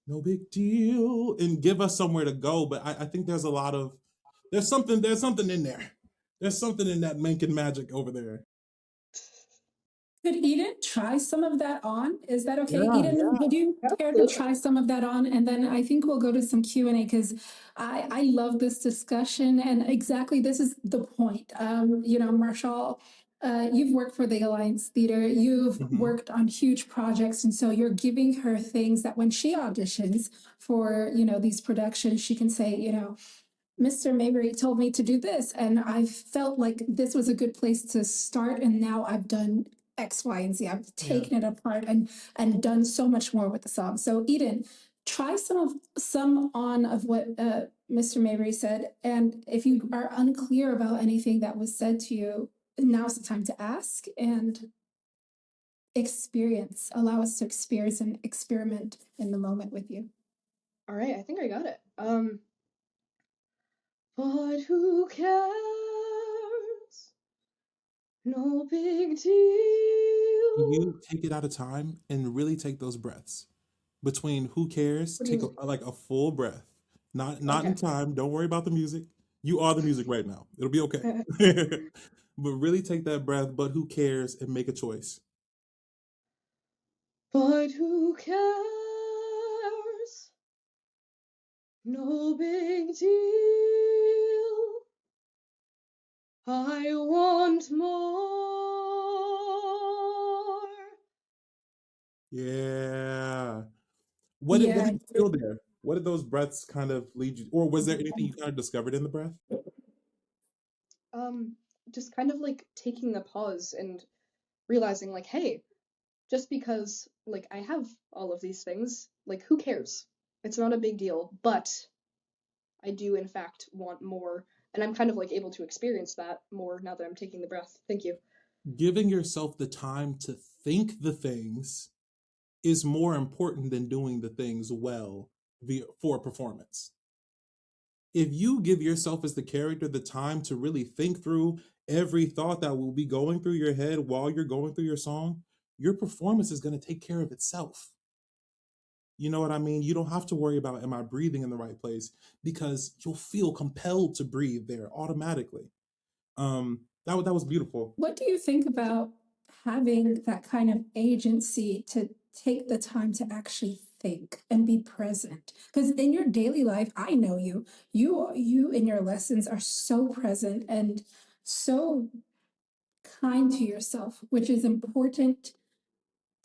No big deal, and give us somewhere to go. But I think there's something in there. There's something in that Mencken magic over there. Could Edyn try some of that on? Is that okay? Yeah, Edyn, would you care to Absolutely. try some of that on? And then I think we'll go to some Q&A because I love this discussion. And exactly this is the point. Marshall, you've worked for the Alliance Theater. You've worked on huge projects. And so you're giving her things that when she auditions for, these productions, she can say, Mr. Mabry told me to do this, and I felt like this was a good place to start. And now I've done X, Y, and Z. I've yeah. taken it apart and done so much more with the song. So Edyn, try some on of what Mr. Mabry said, and if you are unclear about anything that was said to you, now's the time to ask and experience. Allow us to experience and experiment in the moment with you. All right, I think I got it. But who cares? No big deal. You take it at a time and really take those breaths. Between who cares, What do you take mean? like a full breath. Not in Okay. time. Don't worry about the music. You are the music right now. It'll be okay. But really take that breath, but who cares, and make a choice. But who cares? No big deal. I want more. Yeah. What did you feel there? What did those breaths kind of lead you, or was there anything you kind of discovered in the breath? Just kind of like taking a pause and realizing like, hey, just because like I have all of these things, like who cares? It's not a big deal, but I do in fact want more, and I'm kind of like able to experience that more now that I'm taking the breath. Thank you. Giving yourself the time to think the things is more important than doing the things well for a performance. If you give yourself as the character the time to really think through every thought that will be going through your head while you're going through your song, your performance is going to take care of itself. You know what I mean? You don't have to worry about, am I breathing in the right place? Because you'll feel compelled to breathe there automatically. That was beautiful. What do you think about having that kind of agency to take the time to actually think and be present? Because in your daily life, I know you in your lessons are so present and so kind to yourself, which is important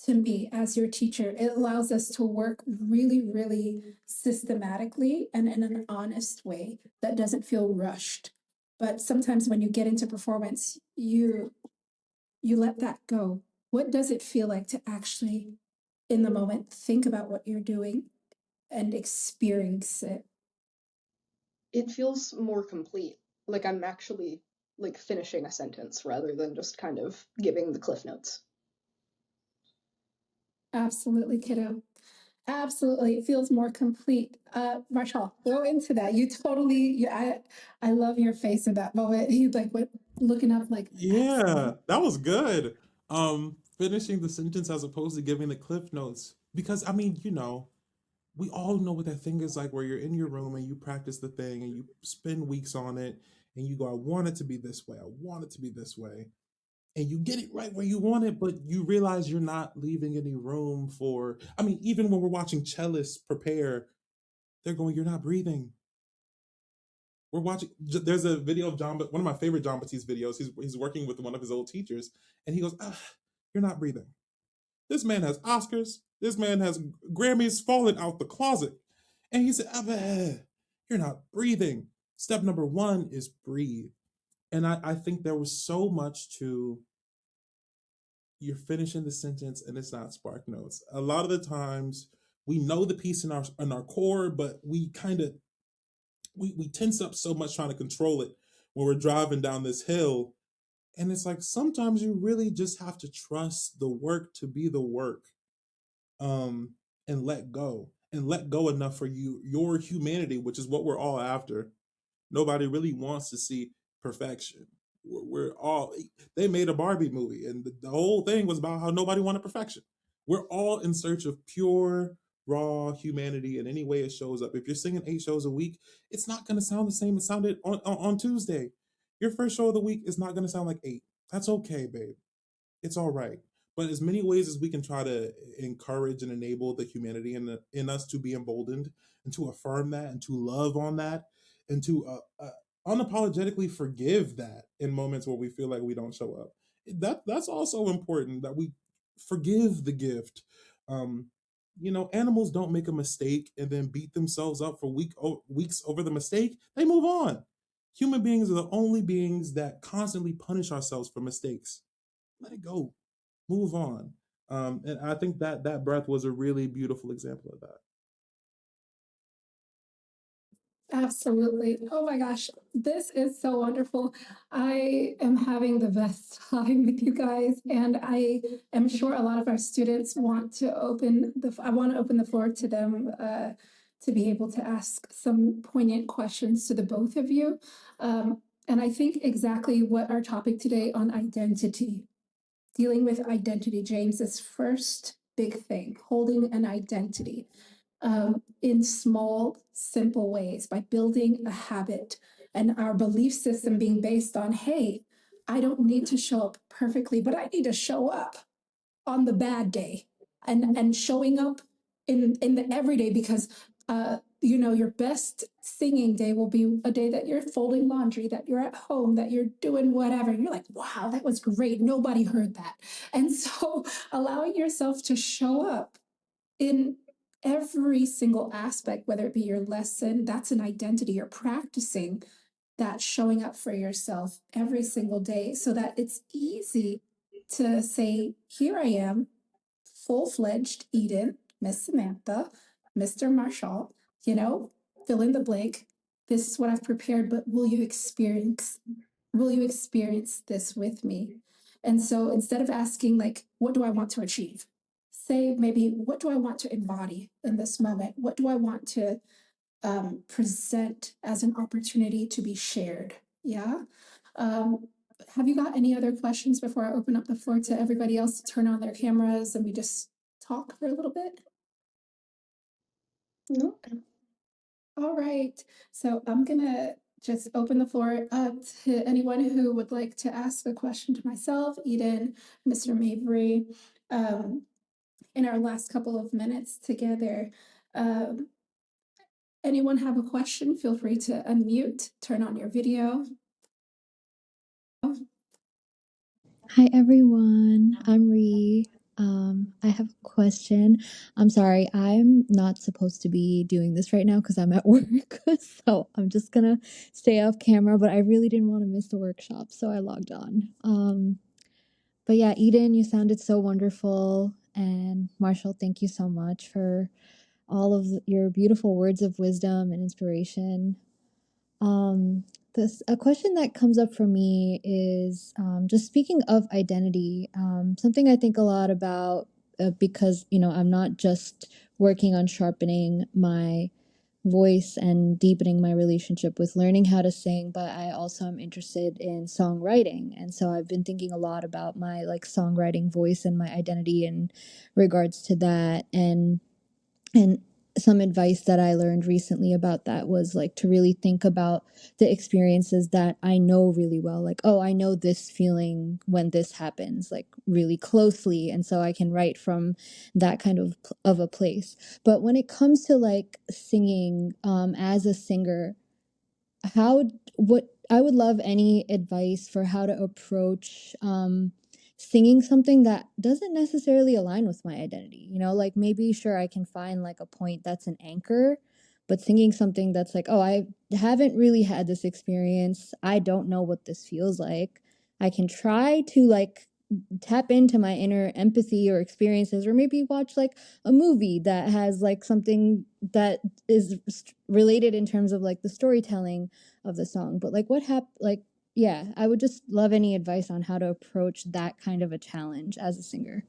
to me as your teacher. It allows us to work really, really systematically and in an honest way that doesn't feel rushed. But sometimes when you get into performance, you let that go. What does it feel like to actually, in the moment, think about what you're doing and experience it? It feels more complete. Like I'm actually like finishing a sentence rather than just kind of giving the cliff notes. Absolutely, kiddo. Absolutely. It feels more complete. Marshall, go into that. I love your face in that moment. You like what looking up like Yeah, that was good. Finishing the sentence as opposed to giving the cliff notes. Because I mean, we all know what that thing is like where you're in your room and you practice the thing and you spend weeks on it and you go, I want it to be this way. I want it to be this way. And you get it right where you want it, but you realize you're not leaving any room for, I mean, even when we're watching cellists prepare, they're going, you're not breathing. We're watching, there's a video of one of my favorite John Batiste videos. He's working with one of his old teachers and he goes, you're not breathing. This man has Oscars. This man has Grammys falling out the closet. And he said, you're not breathing. Step number one is breathe. And I think there was so much to, you're finishing the sentence and it's not spark notes. A lot of the times we know the piece in our core, but we kind of, we tense up so much trying to control it when we're driving down this hill. And it's like, sometimes you really just have to trust the work to be the work. and let go, and let go enough for your humanity, which is what we're all after. Nobody really wants to see perfection. We're all, they made a Barbie movie, and the whole thing was about how nobody wanted perfection. We're all in search of pure, raw humanity in any way it shows up. If you're singing 8 shows a week, it's not going to sound the same it sounded on Tuesday. Your first show of the week is not going to sound like 8. That's okay, babe. It's all right. But as many ways as we can try to encourage and enable the humanity in us to be emboldened and to affirm that and to love on that and to unapologetically forgive that in moments where we feel like we don't show up. That's also important, that we forgive the gift. Animals don't make a mistake and then beat themselves up for weeks over the mistake. They move on. Human beings are the only beings that constantly punish ourselves for mistakes. Let it go, move on. And I think that breath was a really beautiful example of that. Absolutely. Oh my gosh, this is so wonderful. I am having the best time with you guys, and I am sure a lot of our students want to I want to open the floor to them to be able to ask some poignant questions to the both of you. And I think exactly what our topic today on identity, dealing with identity, James's first big thing, holding an identity in small, simple ways by building a habit and our belief system being based on, hey, I don't need to show up perfectly, but I need to show up on the bad day and showing up in the everyday, because your best singing day will be a day that you're folding laundry, that you're at home, that you're doing whatever, and you're like, wow, that was great, nobody heard that. And so allowing yourself to show up in every single aspect, whether it be your lesson, that's an identity. You're practicing that, showing up for yourself every single day so that it's easy to say, here I am, full-fledged Edyn, Miss Samantha, Mr. Marshall, fill in the blank. This is what I've prepared, but will you experience this with me? And so instead of asking, like, what do I want to achieve? Say maybe, what do I want to embody in this moment? What do I want to present as an opportunity to be shared? Yeah. Have you got any other questions before I open up the floor to everybody else to turn on their cameras and we just talk for a little bit? No. All right. So I'm gonna just open the floor up to anyone who would like to ask a question to myself, Edyn, Mr. Mabry, in our last couple of minutes together. Anyone have a question? Feel free to unmute, turn on your video. Hi everyone, I'm Ree. I have a question. I'm sorry, I'm not supposed to be doing this right now because I'm at work, so I'm just gonna stay off camera, but I really didn't want to miss the workshop, so I logged on. But yeah, Edyn, you sounded so wonderful, and Marshall, thank you so much for all of your beautiful words of wisdom and inspiration. A question that comes up for me is just speaking of identity, something I think a lot about because, I'm not just working on sharpening my voice and deepening my relationship with learning how to sing, but I also am interested in songwriting. And so I've been thinking a lot about my songwriting voice and my identity in regards to that. And some advice that I learned recently about that was to really think about the experiences that I know really well. I know this feeling when this happens, really closely. And so I can write from that kind of a place. But when it comes to singing, as a singer, what I would love any advice for how to approach singing something that doesn't necessarily align with my identity. Maybe sure I can find a point that's an anchor, but singing something that's I haven't really had this experience. I don't know what this feels like. I can try to tap into my inner empathy or experiences, or maybe watch a movie that has something that is related in terms of the storytelling of the song. But what happened, yeah, I would just love any advice on how to approach that kind of a challenge as a singer.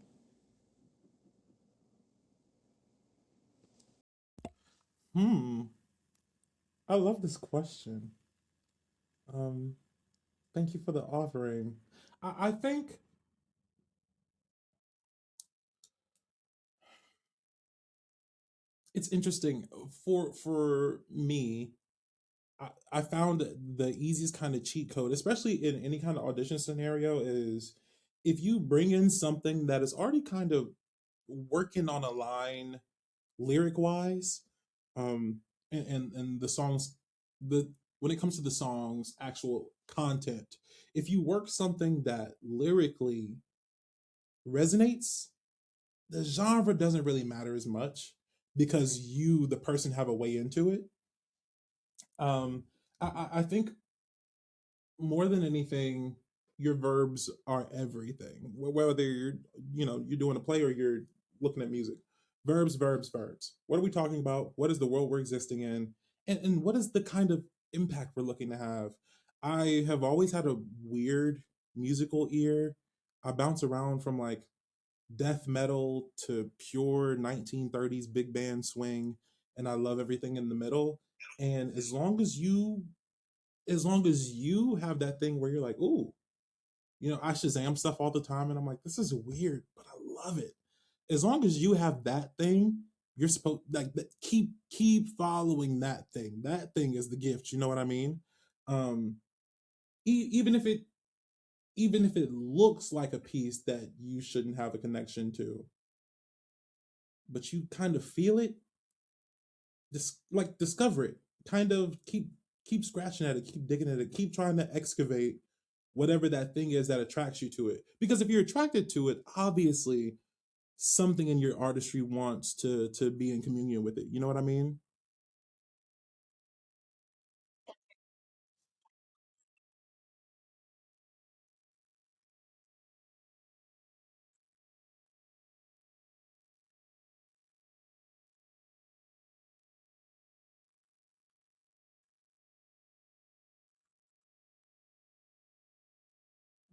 Hmm. I love this question. Um, Thank you for the offering. I think it's interesting for me. I found the easiest kind of cheat code, especially in any kind of audition scenario, is if you bring in something that is already kind of working on a line lyric wise, um, and the songs, the when it comes to the song's actual content, if you work something that lyrically resonates, the genre doesn't really matter as much because you, the person, have a way into it. Um, I think more than anything, your verbs are everything. Whether you're doing a play or you're looking at music, verbs, verbs, verbs. What are we talking about? What is the world we're existing in, and what is the kind of impact we're looking to have? I have always had a weird musical ear. I bounce around from like death metal to pure 1930s big band swing, and I love everything in the middle. And as long as you have that thing where you're like, ooh, I Shazam stuff all the time, and I'm like, this is weird, but I love it. As long as you have that thing, you're supposed like keep following that thing. That thing is the gift. You know what I mean? Um, even if it looks like a piece that you shouldn't have a connection to, but you kind of feel it, like discover it. Kind of keep scratching at it, keep digging at it, keep trying to excavate whatever that thing is that attracts you to it. Because if you're attracted to it, obviously something in your artistry wants to be in communion with it. You know what I mean?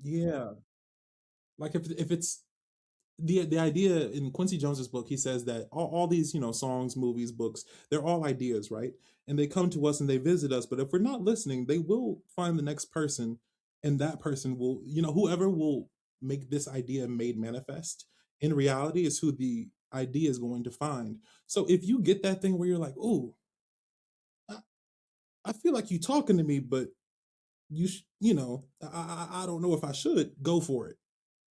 Yeah. Like if it's the idea in Quincy Jones's book, he says that all these, songs, movies, books, they're all ideas, right? And they come to us and they visit us, but if we're not listening, they will find the next person, and that person will, whoever will make this idea made manifest in reality is who the idea is going to find. So if you get that thing where you're like, "Oh, I, I feel like you talking to me, but I don't know if I should go for it."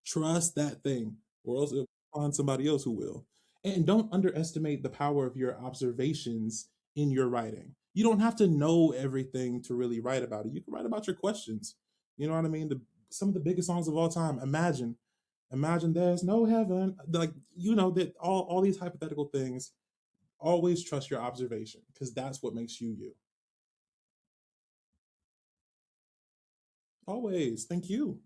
Trust that thing, or else it'll find somebody else who will. And don't underestimate the power of your observations in your writing. You don't have to know everything to really write about it. You can write about your questions. You know what I mean? Some of the biggest songs of all time. Imagine there's no heaven. Like that all these hypothetical things. Always trust your observation because that's what makes you you. Always. Thank you.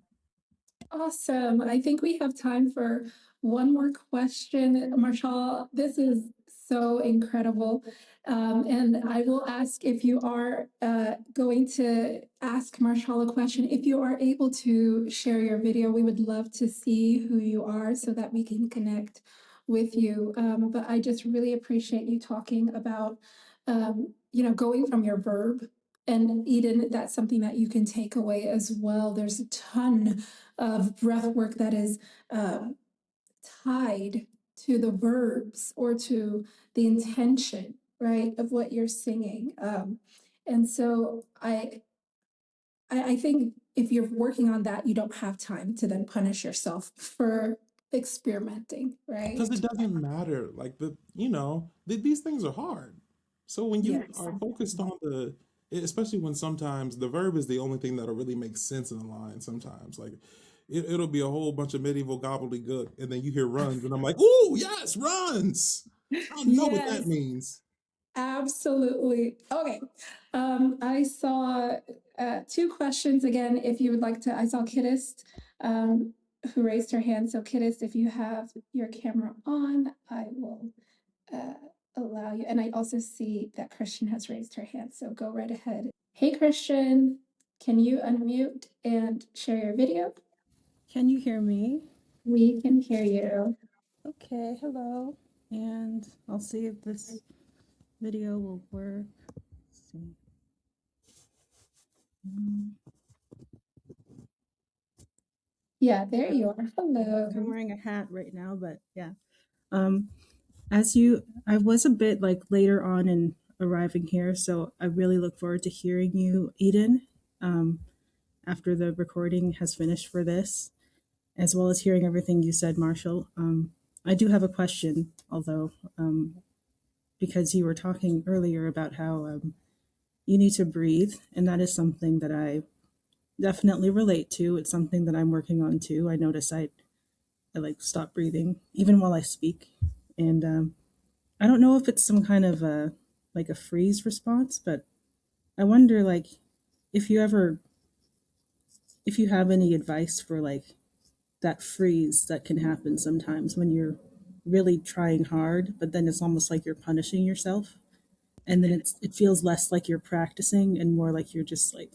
Awesome. I think we have time for one more question. Marshall, this is so incredible. And I will ask if you are going to ask Marshall a question. If you are able to share your video, we would love to see who you are so that we can connect with you. But I just really appreciate you talking about, going from your verb. And Edyn, that's something that you can take away as well. There's a ton of breath work that is um, tied to the verbs or to the intention, right, of what you're singing. And so I think if you're working on that, you don't have time to then punish yourself for experimenting, right? Because it doesn't matter. Like these things are hard. So when you Yes. are focused on especially when sometimes the verb is the only thing that'll really make sense in a line. Sometimes like it'll be a whole bunch of medieval gobbledygook, and then you hear runs, and I'm like, "Ooh, yes, runs! I know what that Yes. means." Absolutely. Okay. I saw two questions again. If you would like to, I saw Kittist who raised her hand. So, Kittist, if you have your camera on, I will uh, allow you. And I also see that Christian has raised her hand. So, go right ahead. Hey, Christian, can you unmute and share your video? Can you hear me? We can hear you. Okay, hello. And I'll see if this Video will work. Let's see. Yeah, there you are. Hello. I'm wearing a hat right now, but yeah. Um, I was a bit like later on in arriving here, so I really look forward to hearing you, Edyn, um, after the recording has finished for this, as well as hearing everything you said, Marshall. I do have a question, although, because you were talking earlier about how you need to breathe, and that is something that I definitely relate to. It's something that I'm working on too. I notice I like stop breathing even while I speak, and I don't know if it's some kind of a like a freeze response, but I wonder like if you ever if you have any advice for like that freeze that can happen sometimes when you're really trying hard, but then it's almost like you're punishing yourself, and then it feels less like you're practicing and more like you're just like,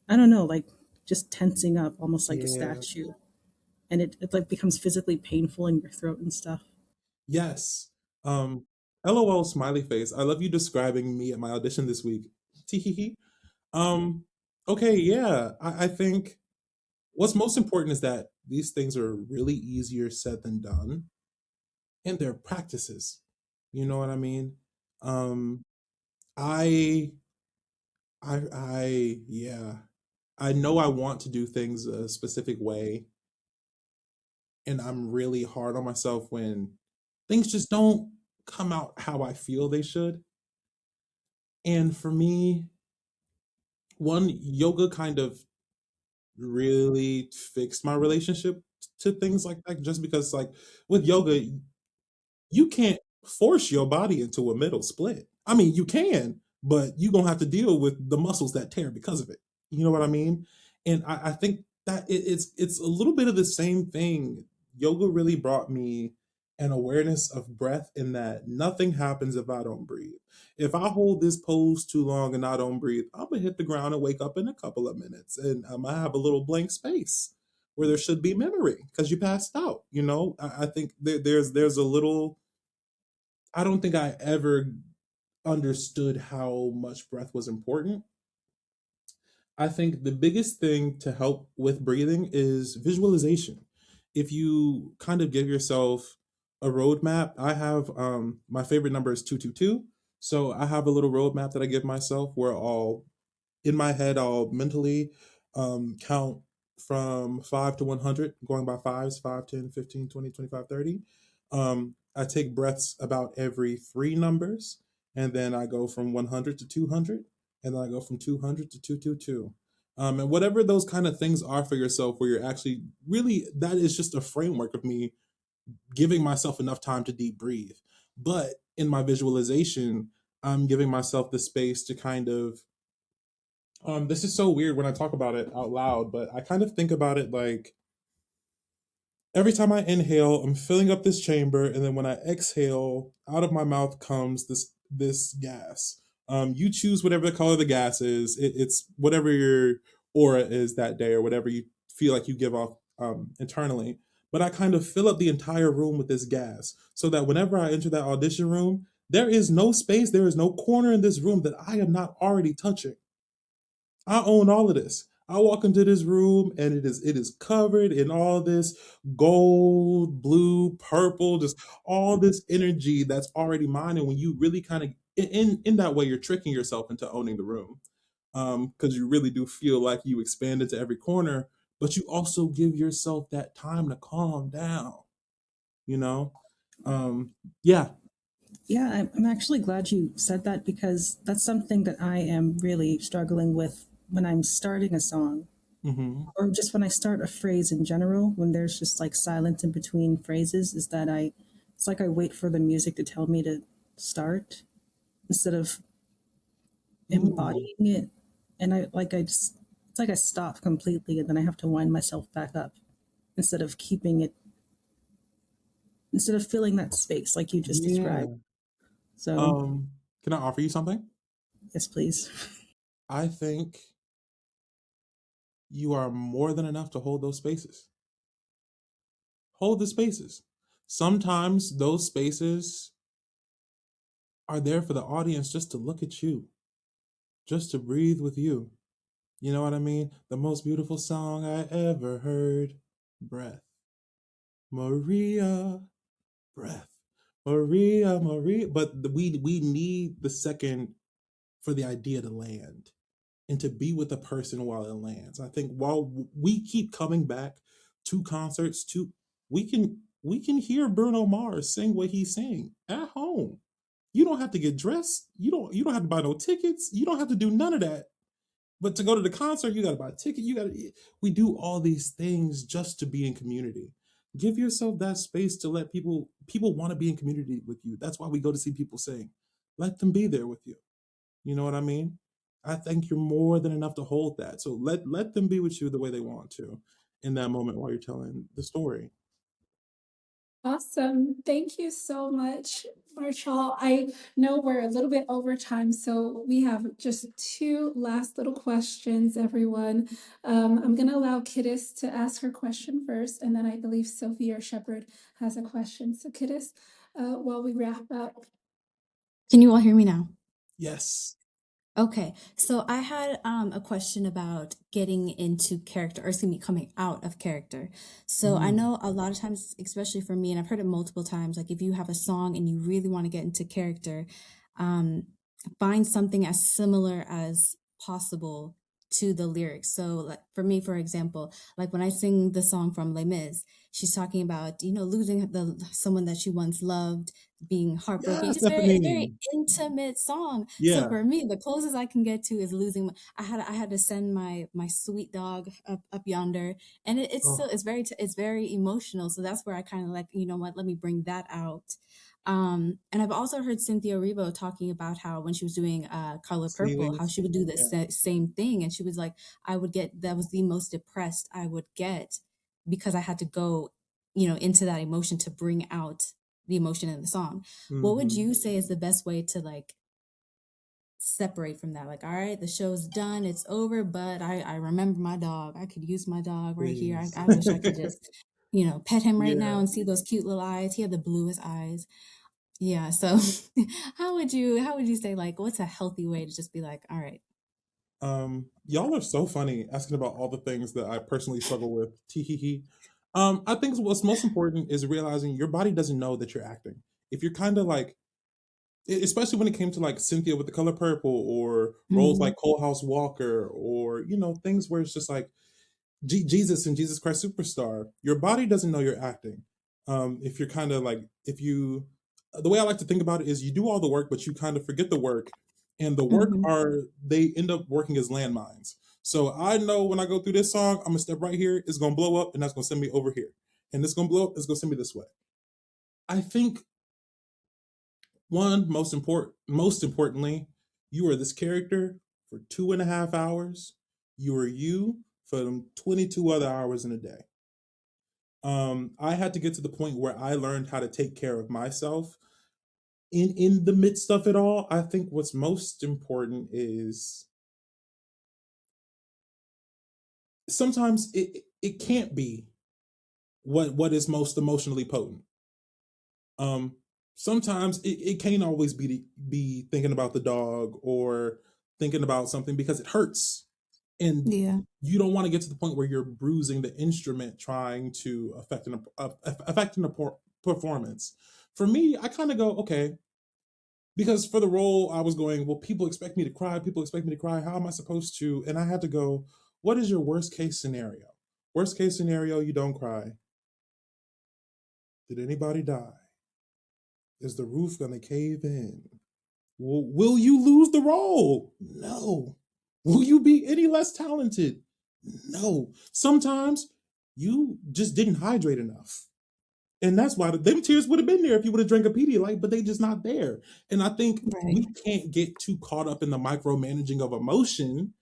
I don't know, like just tensing up almost like a Yeah. statue, and it like becomes physically painful in your throat and stuff. Yes. Um, LOL smiley face. I love you describing me at my audition this week. Teehee. Um, okay, yeah. I think what's most important is that these things are really easier said than done, and they're practices. You know what I mean? Um, I, yeah. I know I want to do things a specific way, and I'm really hard on myself when things just don't come out how I feel they should. And for me, one, yoga kind of really fixed my relationship to things like that, just because like with yoga you can't force your body into a middle split. I mean, you can, but you're gonna have to deal with the muscles that tear because of it. You know what I mean? And I think that it's a little bit of the same thing. Yoga really brought me an awareness of breath in that nothing happens if I don't breathe. If I hold this pose too long and I don't breathe, I'm gonna hit the ground and wake up in a couple of minutes, and I'm gonna have a little blank space where there should be memory because you passed out. You know, I think there's a little. I don't think I ever understood how much breath was important. I think the biggest thing to help with breathing is visualization. If you kind of give yourself a roadmap, I have my favorite number is 222. So I have a little roadmap that I give myself where I'll in my head, I'll mentally count from 5 to 100, going by fives, 5, 10, 15, 20, 25, 30. I take breaths about every three numbers, and then I go from 100 to 200, and then I go from 200 to 222. And whatever those kind of things are for yourself, where you're actually really, that is just a framework of me giving myself enough time to deep breathe. But in my visualization, I'm giving myself the space to kind of this is so weird when I talk about it out loud, but I kind of think about it like every time I inhale, I'm filling up this chamber, and then when I exhale, out of my mouth comes this gas. You choose whatever the color of the gas is. It's whatever your aura is that day, or whatever you feel like you give off internally. But I kind of fill up the entire room with this gas, so that whenever I enter that audition room, there is no space, there is no corner in this room that I am not already touching. I own all of this. I walk into this room and it is covered in all this gold, blue, purple, just all this energy that's already mine. And when you really kind of in that way, you're tricking yourself into owning the room, because you really do feel like you expand into every corner, but you also give yourself that time to calm down. You know, yeah. Yeah, I'm actually glad you said that because that's something that I am really struggling with when I'm starting a song Hmm. or just when I start a phrase in general, when there's just like silence in between phrases, is that it's like I wait for the music to tell me to start instead of Ooh, embodying it. And I just, it's like I stop completely and then I have to wind myself back up instead of keeping it, instead of filling that space like you just described. yeah. So, Um, can I offer you something? yes, please. I think you are more than enough to hold those spaces. Hold the spaces. Sometimes those spaces are there for the audience just to look at you, just to breathe with you. You know what I mean? The most beautiful song I ever heard, Breath. Maria, Breath. Maria, Maria. But we need the second for the idea to land and to be with the person while it lands. I think while we keep coming back to concerts, we can hear Bruno Mars sing what he's saying at home. You don't have to get dressed. You don't have to buy no tickets. You don't have to do none of that. But to go to the concert, you got to buy a ticket. We do all these things just to be in community. Give yourself that space to let people want to be in community with you. That's why we go to see people sing. Let them be there with you. You know what I mean? I think you're more than enough to hold that. So let them be with you the way they want to in that moment while you're telling the story. Awesome. Thank you so much, Marshall. I know we're a little bit over time, so we have just two last little questions, everyone. I'm going to allow Kiddis to ask her question first, and then I believe Sophie or Shepherd has a question. So Kiddis, while we wrap up. Can you all hear me now? Yes. Okay, so I had a question about getting into character, or excuse me, coming out of character. So I know a lot of times, especially for me, and I've heard it multiple times, like if you have a song and you really want to get into character, find something as similar as possible to the lyrics. So like for me, for example, like when I sing the song from Les Mis, she's talking about, losing someone that she once loved, being heartbroken. Yes, It's very Stephanie. intimate song. Yeah. So for me, the closest I can get to is losing. I had to send my sweet dog up yonder, and it's very emotional. So that's where I kind of like, you know what, let me bring that out. And I've also heard Cynthia Erivo talking about how when she was doing Color Purple, how Ceilings. she would do the same thing, and she was like, that was the most depressed I would get because I had to go, into that emotion to bring out the emotion in the song. What would you say is the best way to like separate from that? Like, all right, the show's done, it's over, but I remember my dog. I could use my dog right here. I wish I could just, pet him right now and see those cute little eyes. He had the bluest eyes. Yeah. So how would you say, like, what's a healthy way to just be like, all right. Y'all are so funny asking about all the things that I personally struggle with. Tee. I think what's most important is realizing your body doesn't know that you're acting. If you're kind of like, especially when it came to like Cynthia with the Color Purple, or roles like Coal House Walker, or things where it's just like Jesus and Jesus Christ Superstar, your body doesn't know you're acting. If you're kind of like, the way I like to think about it is you do all the work, but you kind of forget the work, and the work they end up working as landmines. So I know when I go through this song, I'm gonna step right here, it's gonna blow up, and that's gonna send me over here, and it's gonna blow up, it's gonna send me this way. I think most importantly, you are this character for 2.5 hours. You are you for them 22 other hours in a day. I had to get to the point where I learned how to take care of myself in the midst of it all. I think what's most important is sometimes it can't be what is most emotionally potent. Sometimes it can't always be thinking about the dog or thinking about something, because it hurts. And you don't want to get to the point where you're bruising the instrument trying to affecting a performance. For me, I kind of go, okay, because for the role I was going, well, people expect me to cry. How am I supposed to? And I had to go, what is your worst case scenario? Worst case scenario, you don't cry. Did anybody die? Is the roof going to cave in? Will you lose the role? No. Will you be any less talented? No. Sometimes you just didn't hydrate enough. And that's why them tears would have been there if you would have drank a Pedialyte, but they just not there. And I think we can't get too caught up in the micromanaging of emotion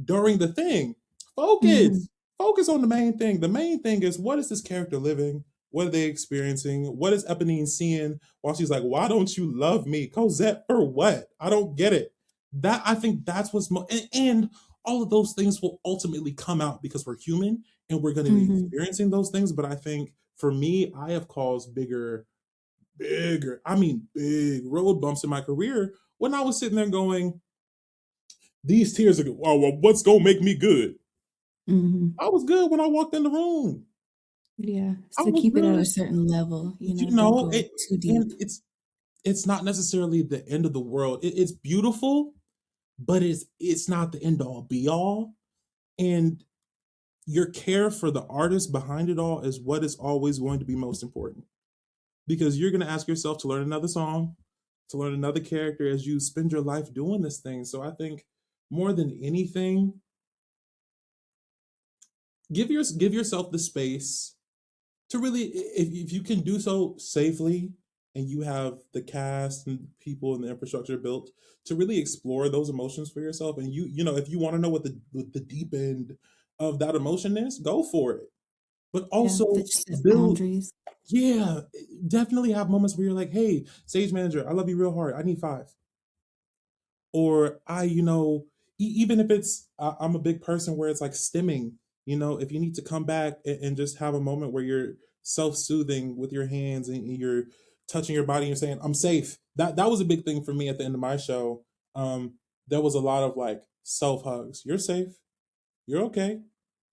during the thing. Focus on the main thing. The main thing is, what is this character living? What are they experiencing? What is Eponine seeing while she's like, why don't you love me? Cosette, for what? I don't get it. I think that's what's and all of those things will ultimately come out because we're human and we're going to be experiencing those things. But I think for me, I have caused bigger big road bumps in my career when I was sitting there going, these tears are, oh, well, what's going to make me good? I was good when I walked in the room. Yeah. I So was keep it at a good. certain level, don't know, go too deep. and it's not necessarily the end of the world. It's beautiful, but it's not the end all be all. And your care for the artist behind it all is what is always going to be most important. Because you're going to ask yourself to learn another song, to learn another character as you spend your life doing this thing. So I think more than anything, give yourself the space to really, if you can do so safely and you have the cast and people and the infrastructure built to really explore those emotions for yourself, and if you want to know what the deep end of that emotion is, go for it. But Yeah. also Just set build, boundaries. yeah, definitely have moments where you're like, hey, stage manager, I love you real hard, I need 5. Or even if I'm a big person where it's like stimming, if you need to come back and just have a moment where you're self-soothing with your hands and you're touching your body and you're saying, I'm safe. That was a big thing for me at the end of my show. There was a lot of like self hugs. You're safe, you're okay.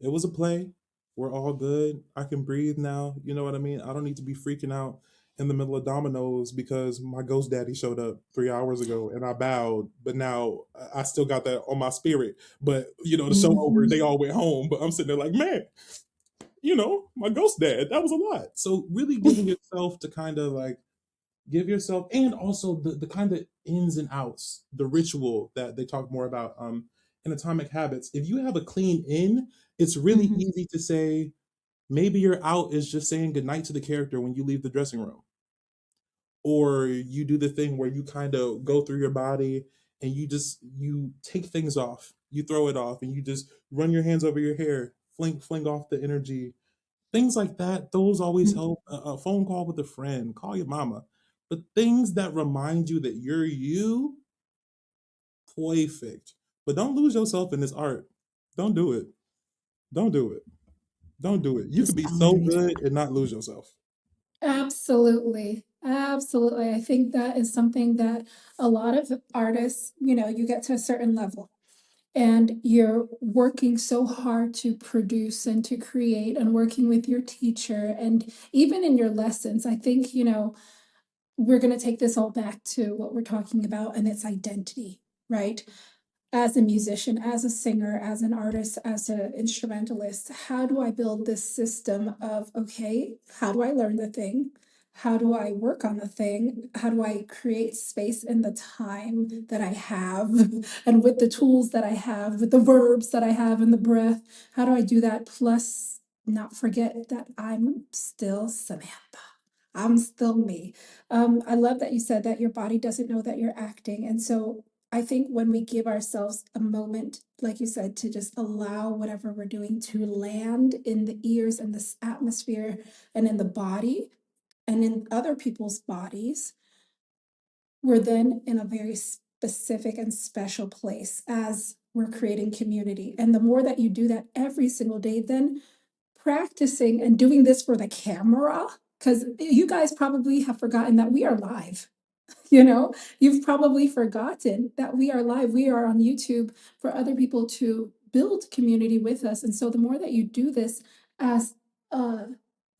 It was a play. We're all good. I can breathe now. You know what I mean? I don't need to be freaking out in the middle of dominoes because my ghost daddy showed up 3 hours ago and I bowed. But now I still got that on my spirit. But the show over, they all went home. But I'm sitting there like, man, my ghost dad, that was a lot. So really giving yourself to kind of like give yourself, and also the kind of ins and outs, the ritual that they talk more about in Atomic Habits. If you have a clean in, it's really easy to say maybe your out is just saying goodnight to the character when you leave the dressing room, or you do the thing where you kind of go through your body and you take things off, you throw it off, and you just run your hands over your hair, fling off the energy. Things like that, those always help. A phone call with a friend, call your mama. But things that remind you that you're you, perfect. But don't lose yourself in this art. Don't do it. Don't do it. Don't do it. You could Just be so boundaries. good and not lose yourself. Absolutely. Absolutely. I think that is something that a lot of artists, you get to a certain level and you're working so hard to produce and to create and working with your teacher. And even in your lessons, I think, we're going to take this all back to what we're talking about, and it's identity, right? As a musician, as a singer, as an artist, as an instrumentalist, how do I build this system of, okay, how do I learn the thing? How do I work on the thing? How do I create space in the time that I have and with the tools that I have, with the verbs that I have and the breath? How do I do that? Plus, not forget that I'm still Samantha. I'm still me. I love that you said that your body doesn't know that you're acting. And so I think when we give ourselves a moment, like you said, to just allow whatever we're doing to land in the ears and this atmosphere and in the body and in other people's bodies, we're then in a very specific and special place as we're creating community. And the more that you do that every single day, then practicing and doing this for the camera, because you guys probably have forgotten that we are live. You've probably forgotten that we are live. We are on YouTube for other people to build community with us. And so the more that you do this as uh,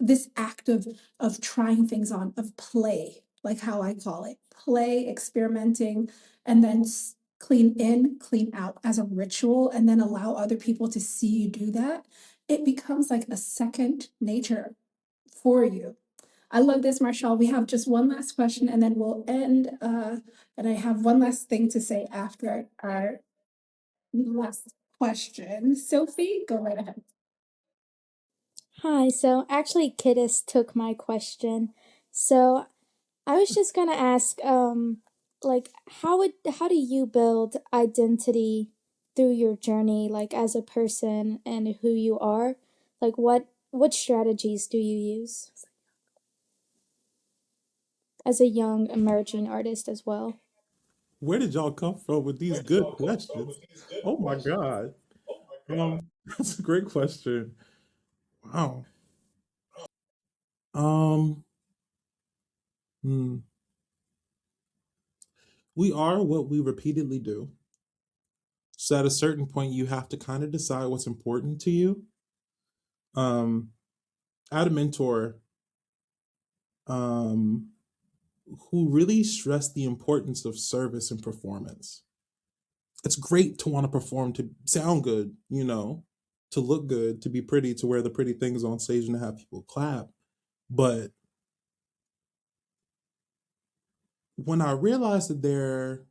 this act of trying things on, of play, like how I call it, play, experimenting, and then clean in, clean out as a ritual, and then allow other people to see you do that, it becomes like a second nature for you. I love this, Marshall. We have just one last question and then we'll end. And I have one last thing to say after our last question. Sophie, go right ahead. Hi, so actually Kiddis took my question. So I was just gonna ask, like how do you build identity through your journey, like as a person and who you are? Like what strategies do you use as a young emerging artist as well? Where did y'all come from with these good questions? Oh my God. That's a great question. Wow. Um, Mm. We are what we repeatedly do. So at a certain point, you have to kind of decide what's important to you. I had a mentor um, who really stressed the importance of service and performance. It's great to want to perform, to sound good, to look good, to be pretty, to wear the pretty things on stage and to have people clap. But when I realized that there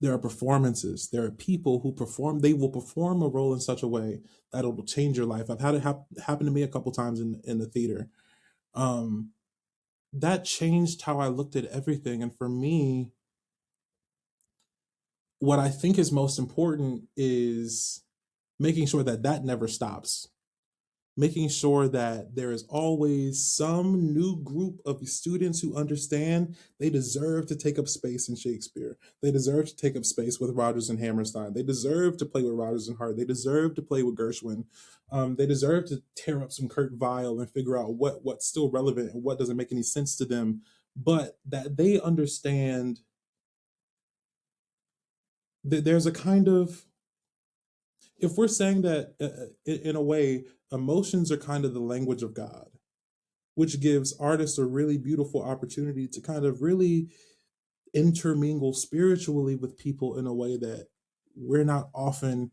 are performances, there are people who perform, they will perform a role in such a way that it will change your life. I've had it happen to me a couple times in the theater. Um, that changed how I looked at everything. And for me, what I think is most important is making sure that that never stops. Making sure that there is always some new group of students who understand they deserve to take up space in Shakespeare. They deserve to take up space with Rodgers and Hammerstein. They deserve to play with Rodgers and Hart. They deserve to play with Gershwin. They deserve to tear up some Kurt Weill and figure out what's still relevant and what doesn't make any sense to them. But that they understand that there's a kind of, if we're saying that in a way, emotions are kind of the language of God, which gives artists a really beautiful opportunity to kind of really intermingle spiritually with people in a way that we don't often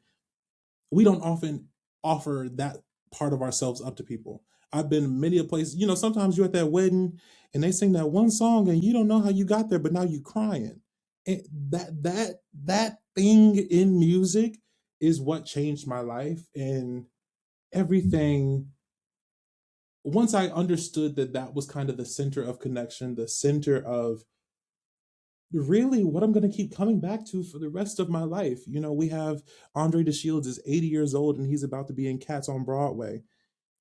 offer that part of ourselves up to people. I've been many a place, sometimes you're at that wedding and they sing that one song and you don't know how you got there, but now you're crying. And that thing in music is what changed my life, and everything. Once I understood that that was kind of the center of connection, the center of really what I'm going to keep coming back to for the rest of my life. We have Andre DeShields is 80 years old and he's about to be in Cats on Broadway.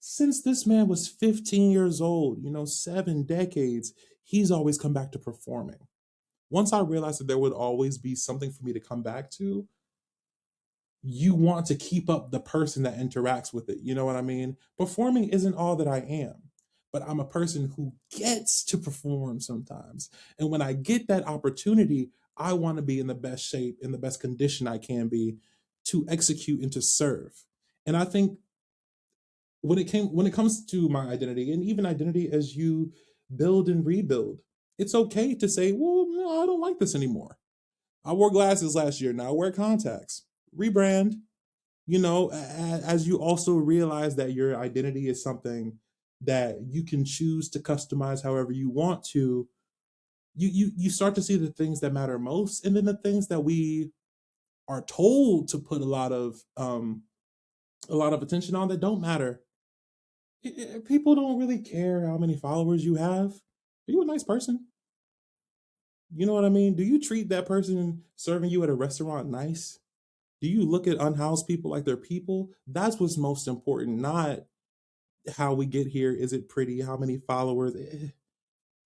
Since this man was 15 years old, 7 decades, he's always come back to performing. Once I realized that there would always be something for me to come back to, you want to keep up the person that interacts with it. You know what I mean? Performing isn't all that I am, but I'm a person who gets to perform sometimes. And when I get that opportunity, I want to be in the best shape, in the best condition I can be to execute and to serve. And I think when it comes to my identity, and even identity as you build and rebuild, it's okay to say, well, no, I don't like this anymore. I wore glasses last year, now I wear contacts. Rebrand. As you also realize that your identity is something that you can choose to customize however you want to, you start to see the things that matter most, and then the things that we are told to put a lot of attention on that don't matter. People don't really care how many followers you have. Are you a nice person? You know what I mean? Do you treat that person serving you at a restaurant nice? Do you look at unhoused people like they're people? That's what's most important, not how we get here. Is it pretty? How many followers?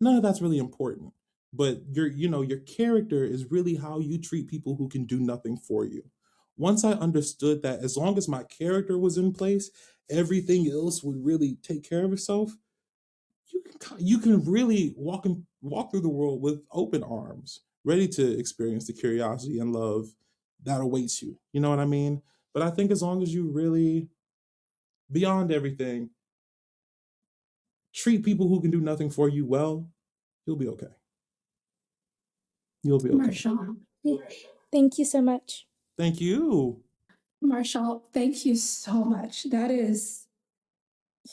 None of that's really important. But your character is really how you treat people who can do nothing for you. Once I understood that as long as my character was in place, everything else would really take care of itself. You can really walk through the world with open arms, ready to experience the curiosity and love that awaits you. You know what I mean? But I think as long as you really, beyond everything, treat people who can do nothing for you well, you'll be okay. You'll be okay. Marshall. Thank you so much. Thank you. Marshall, thank you so much. That is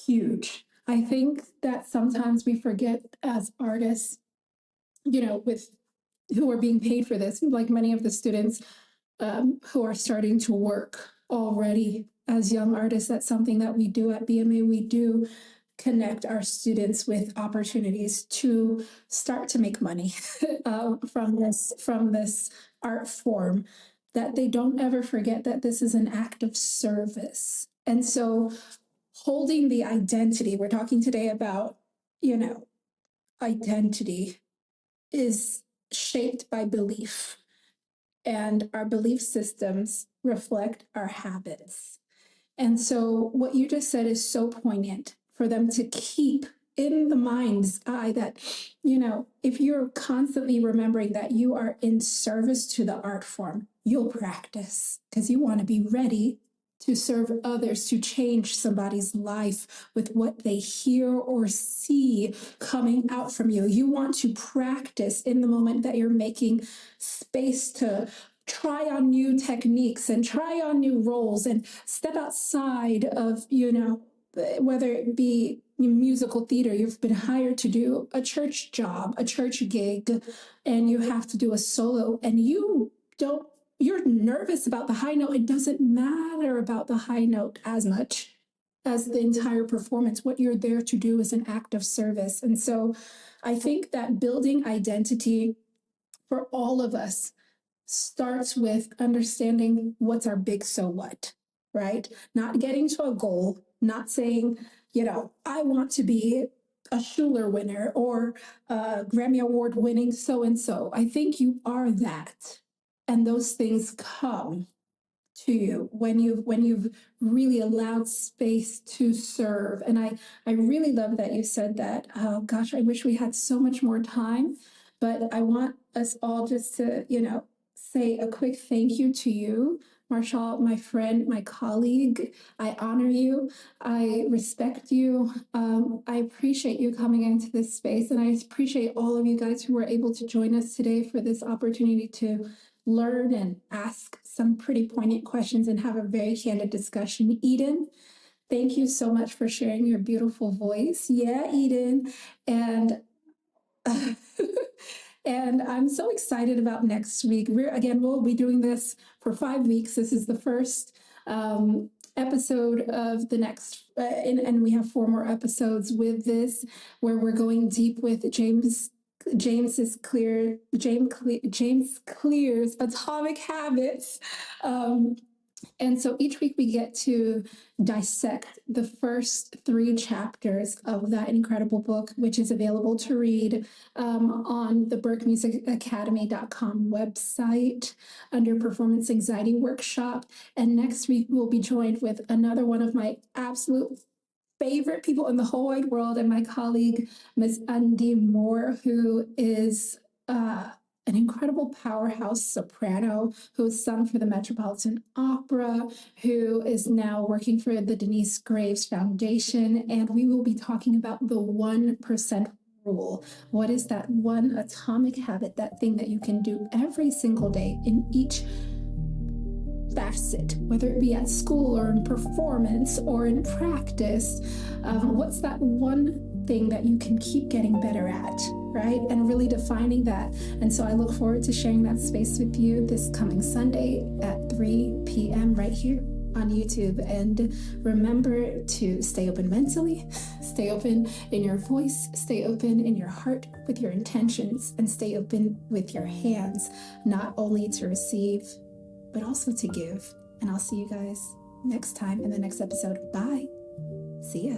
huge. I think that sometimes we forget as artists, with who are being paid for this, like many of the students who are starting to work already as young artists. That's something that we do at BMA. We do connect our students with opportunities to start to make money from this art form, that they don't ever forget that this is an act of service. And so holding the identity, we're talking today about, identity is shaped by belief, and our belief systems reflect our habits. And so what you just said is so poignant, for them to keep in the mind's eye that, if you're constantly remembering that you are in service to the art form, you'll practice because you want to be ready to serve others, to change somebody's life with what they hear or see coming out from you. You want to practice in the moment that you're making space to try on new techniques and try on new roles and step outside of, whether it be musical theater, you've been hired to do a church job, a church gig, and you have to do a solo, and you're nervous about the high note. It doesn't matter about the high note as much as the entire performance. What you're there to do is an act of service. And so I think that building identity for all of us starts with understanding what's our big so what, right? Not getting to a goal, not saying, I want to be a Schuler winner or a Grammy Award winning so and so. I think you are that. And those things come to you when you've really allowed space to serve. And I really love that you said that. Oh gosh, I wish we had so much more time, but I want us all just to, say a quick thank you to you, Marshall, my friend, my colleague. I honor you. I respect you. I appreciate you coming into this space, and I appreciate all of you guys who were able to join us today for this opportunity to learn and ask some pretty poignant questions and have a very candid discussion. Edyn, thank you so much for sharing your beautiful voice. Yeah, Edyn. And and I'm so excited about next week. We'll be doing this for 5 weeks. This is the first episode of the next, and we have 4 more episodes with this, where we're going deep with James Clear's Atomic Habits. And so each week we get to dissect the first 3 chapters of that incredible book, which is available to read on the BurkeMusicAcademy.com website under Performance Anxiety Workshop. And next week we'll be joined with another one of my absolute favorite people in the whole wide world, and my colleague, Ms. Undie Moore, who is an incredible powerhouse soprano who has sung for the Metropolitan Opera, who is now working for the Denise Graves Foundation. And we will be talking about the 1% rule. What is that one atomic habit, that thing that you can do every single day in each facet, whether it be at school or in performance or in practice? What's that one thing that you can keep getting better at, right? And really defining that. And so I look forward to sharing that space with you this coming Sunday at 3 p.m. right here on YouTube. And remember to stay open mentally, stay open in your voice, stay open in your heart with your intentions, and stay open with your hands, not only to receive, but also to give. And I'll see you guys next time in the next episode. Bye. See ya.